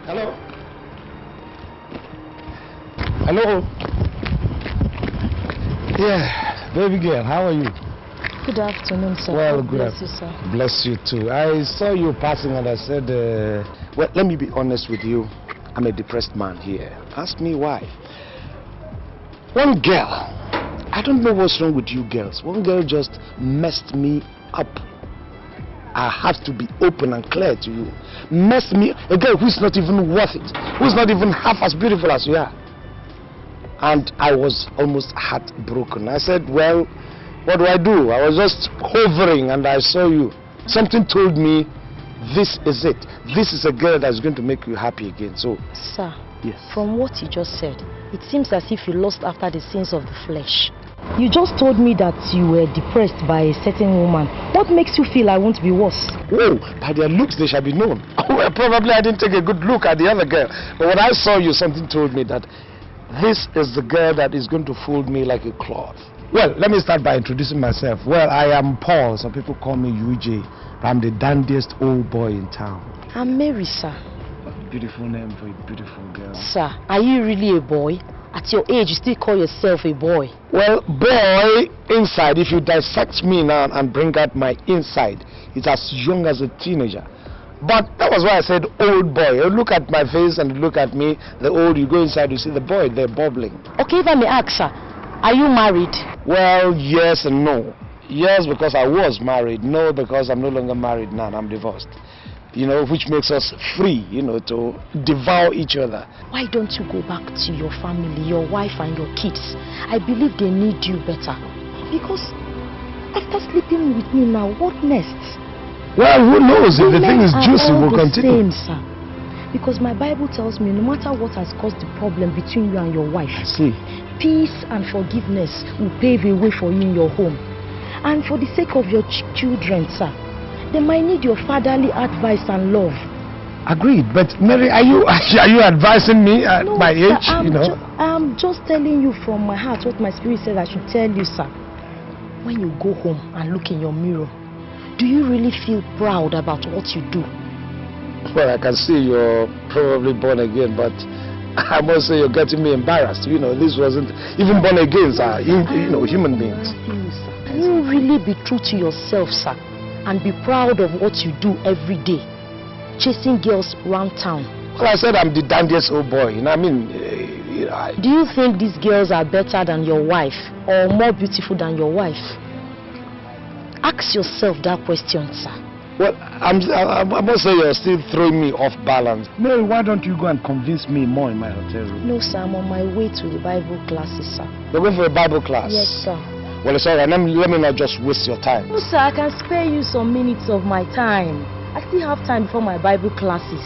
Hello? Hello? Yeah, baby girl, how are you? Good afternoon, sir. Well, bless you, sir. Bless you too. I saw you passing and I said, well, let me be honest with you. I'm a depressed man here. Ask me why. One girl, I don't know what's wrong with you girls. One girl just messed me up. I have to be open and clear to you. Messed me, a girl who's not even worth it, who's not even half as beautiful as you are. And I was almost heartbroken. I said, well, what do? I was just hovering and I saw you. Something told me, this is it. This is a girl that's going to make you happy again. So, sir, yes. From what you just said, it seems as if you lost after the sins of the flesh. You just told me that you were depressed by a certain woman. What makes you feel I won't be worse? Oh, by their looks they shall be known. Well, probably I didn't take a good look at the other girl. But when I saw you, something told me that this is the girl that is going to fold me like a cloth. Well, let me start by introducing myself. Well, I am Paul. Some people call me UJ. I'm the dandiest old boy in town. I'm Mary, sir. Beautiful name for a beautiful girl. Sir, are you really a boy? At your age, you still call yourself a boy? Well, boy, inside, if you dissect me now and bring out my inside, it's as young as a teenager. But that was why I said old boy. You look at my face and look at me, the old, you go inside, you see the boy, they're bubbling. Okay, if I may ask, sir, are you married? Well, yes and no. Yes, because I was married. No, because I'm no longer married now. I'm divorced. You know, which makes us free, you know, to devour each other. Why don't you go back to your family, your wife and your kids? I believe they need you better. Because after sleeping with me now, what next? Well, who knows? If the thing is juicy, we'll continue. Same, sir. Because my Bible tells me no matter what has caused the problem between you and your wife, I see. peace and forgiveness will pave a way for you in your home. And for the sake of your children, sir, they might need your fatherly advice and love. Agreed, but Mary, are you advising me at No, my sir, age? I'm just telling you from my heart what my spirit said I should tell you, sir. When you go home and look in your mirror, do you really feel proud about what you do? Well, I can see you're probably born again, but I must say you're getting me embarrassed. This wasn't even born again, sir. Human beings. Can you really be true to yourself, sir, and be proud of what you do every day? Chasing girls around town. Well, I said I'm the dandiest old boy. Do you think these girls are better than your wife or more beautiful than your wife? Ask yourself that question, sir. Well, I must say you're still throwing me off balance. Mary, why don't you go and convince me more in my hotel room? No, sir, I'm on my way to the Bible classes, sir. You're going for a Bible class? Yes, sir. Well, it's all right. Let me not just waste your time. No, sir, I can spare you some minutes of my time. I still have time before my Bible classes.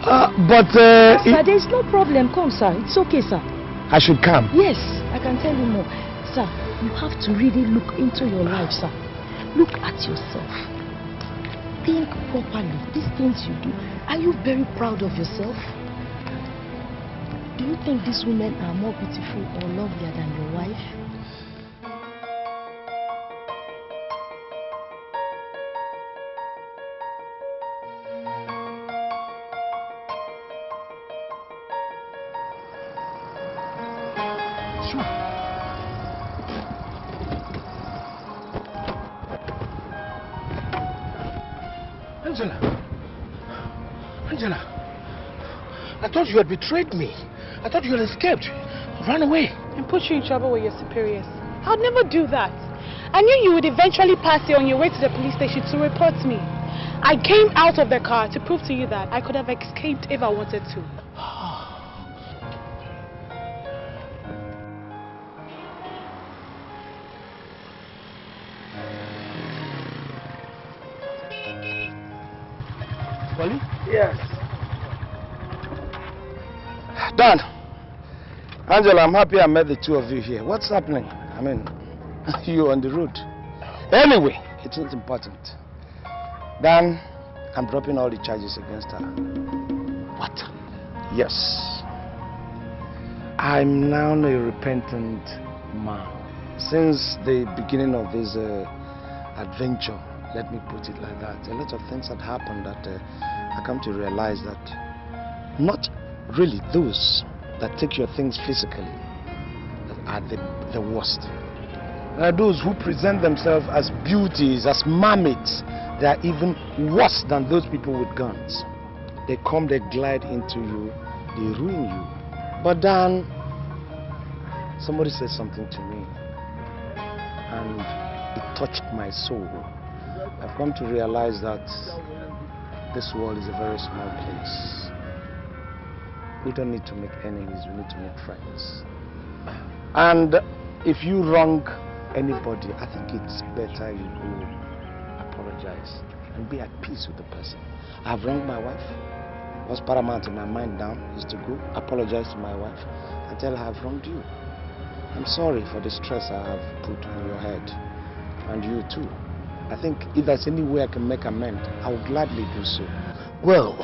Sir, there's no problem. Come, sir. It's okay, sir. I should come? Yes, I can tell you more. Sir, you have to really look into your life, sir. Look at yourself. Think properly. These things you do, are you very proud of yourself? Do you think these women are more beautiful or lovelier than your wife? Angela, I thought you had betrayed me. I thought you had escaped. Run away. And put you in trouble with your superiors. I would never do that. I knew you would eventually pass it on your way to the police station to report me. I came out of the car to prove to you that I could have escaped if I wanted to. Wally? Yes. Dan, Angela, I'm happy I met the two of you here. What's happening? I mean, you're on the road. Anyway, it's not important. Dan, I'm dropping all the charges against her. What? Yes. I'm now a repentant man. Since the beginning of this adventure, let me put it like that, a lot of things had happened that I come to realize that not really those that take your things physically that are the worst. There are those who present themselves as beauties, as mermaids. They are even worse than those people with guns. They come, they glide into you, they ruin you. But then, somebody said something to me, and it touched my soul. I've come to realize that this world is a very small place. We don't need to make enemies, we need to make friends. And if you wrong anybody, I think it's better you go apologize and be at peace with the person. I've wronged my wife. What's paramount in my mind now is to go apologize to my wife and tell her I've wronged you. I'm sorry for the stress I have put on your head, and you too. I think if there's any way I can make amends, I will gladly do so. Well,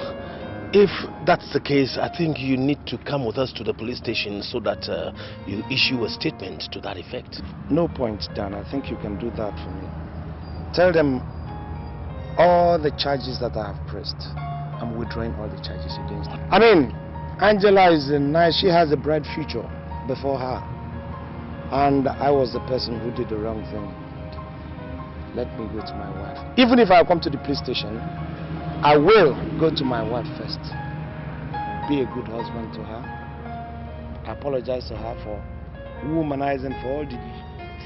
if that's the case, I think you need to come with us to the police station so that you issue a statement to that effect. No point, Dan. I think you can do that for me. Tell them all the charges that I have pressed. I'm withdrawing all the charges against her. I mean, Angela is nice. She has a bright future before her. And I was the person who did the wrong thing. Let me go to my wife. Even if I come to the police station, I will go to my wife first. Be a good husband to her. I apologize to her for womanizing, for all the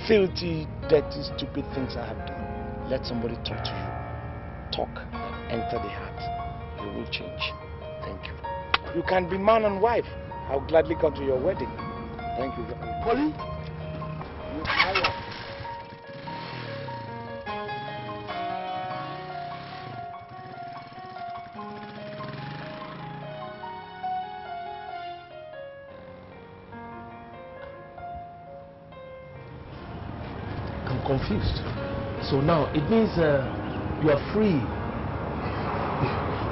filthy, dirty, stupid things I have done. Let somebody talk to you. Talk and enter the heart. You will change. Thank you. You can be man and wife. I'll gladly come to your wedding. Thank you very much. Polly? confused. So now it means you are free.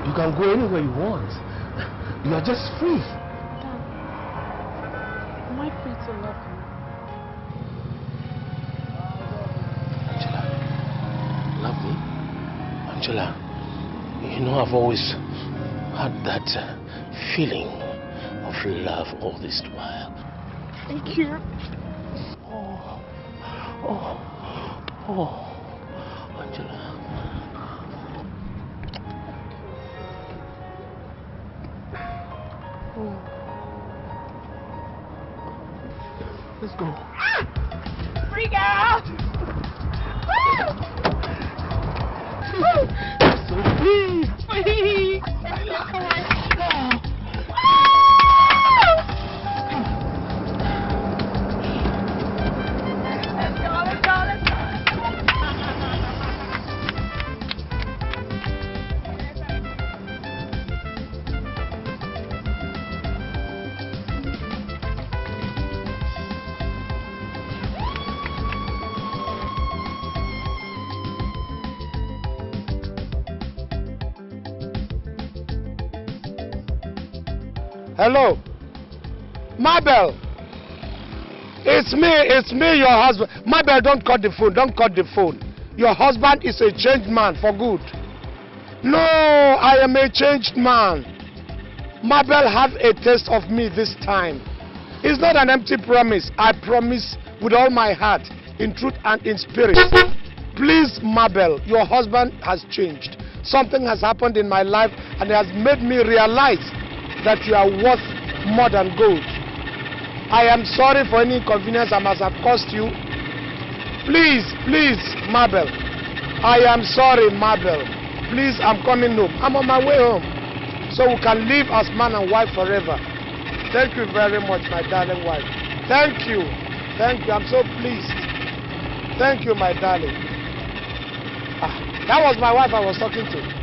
You can go anywhere you want. You are just free. Dad, am I free to love you? Angela, love me? Angela, you know I've always had that feeling of love all this while. Thank you. Oh, Angela. Let's go. Freak out! So please. Please. Hello? Mabel! It's me, your husband. Mabel, don't cut the phone, Your husband is a changed man for good. No, I am a changed man. Mabel, have a taste of me this time. It's not an empty promise. I promise with all my heart, in truth and in spirit. Please, Mabel, your husband has changed. Something has happened in my life and it has made me realize that you are worth more than gold. I am sorry for any inconvenience I must have caused you. Please, Mabel. I am sorry, Mabel. Please, I'm coming home. I'm on my way home. So we can live as man and wife forever. Thank you very much, my darling wife. Thank you. I'm so pleased. Thank you, my darling. That was my wife I was talking to.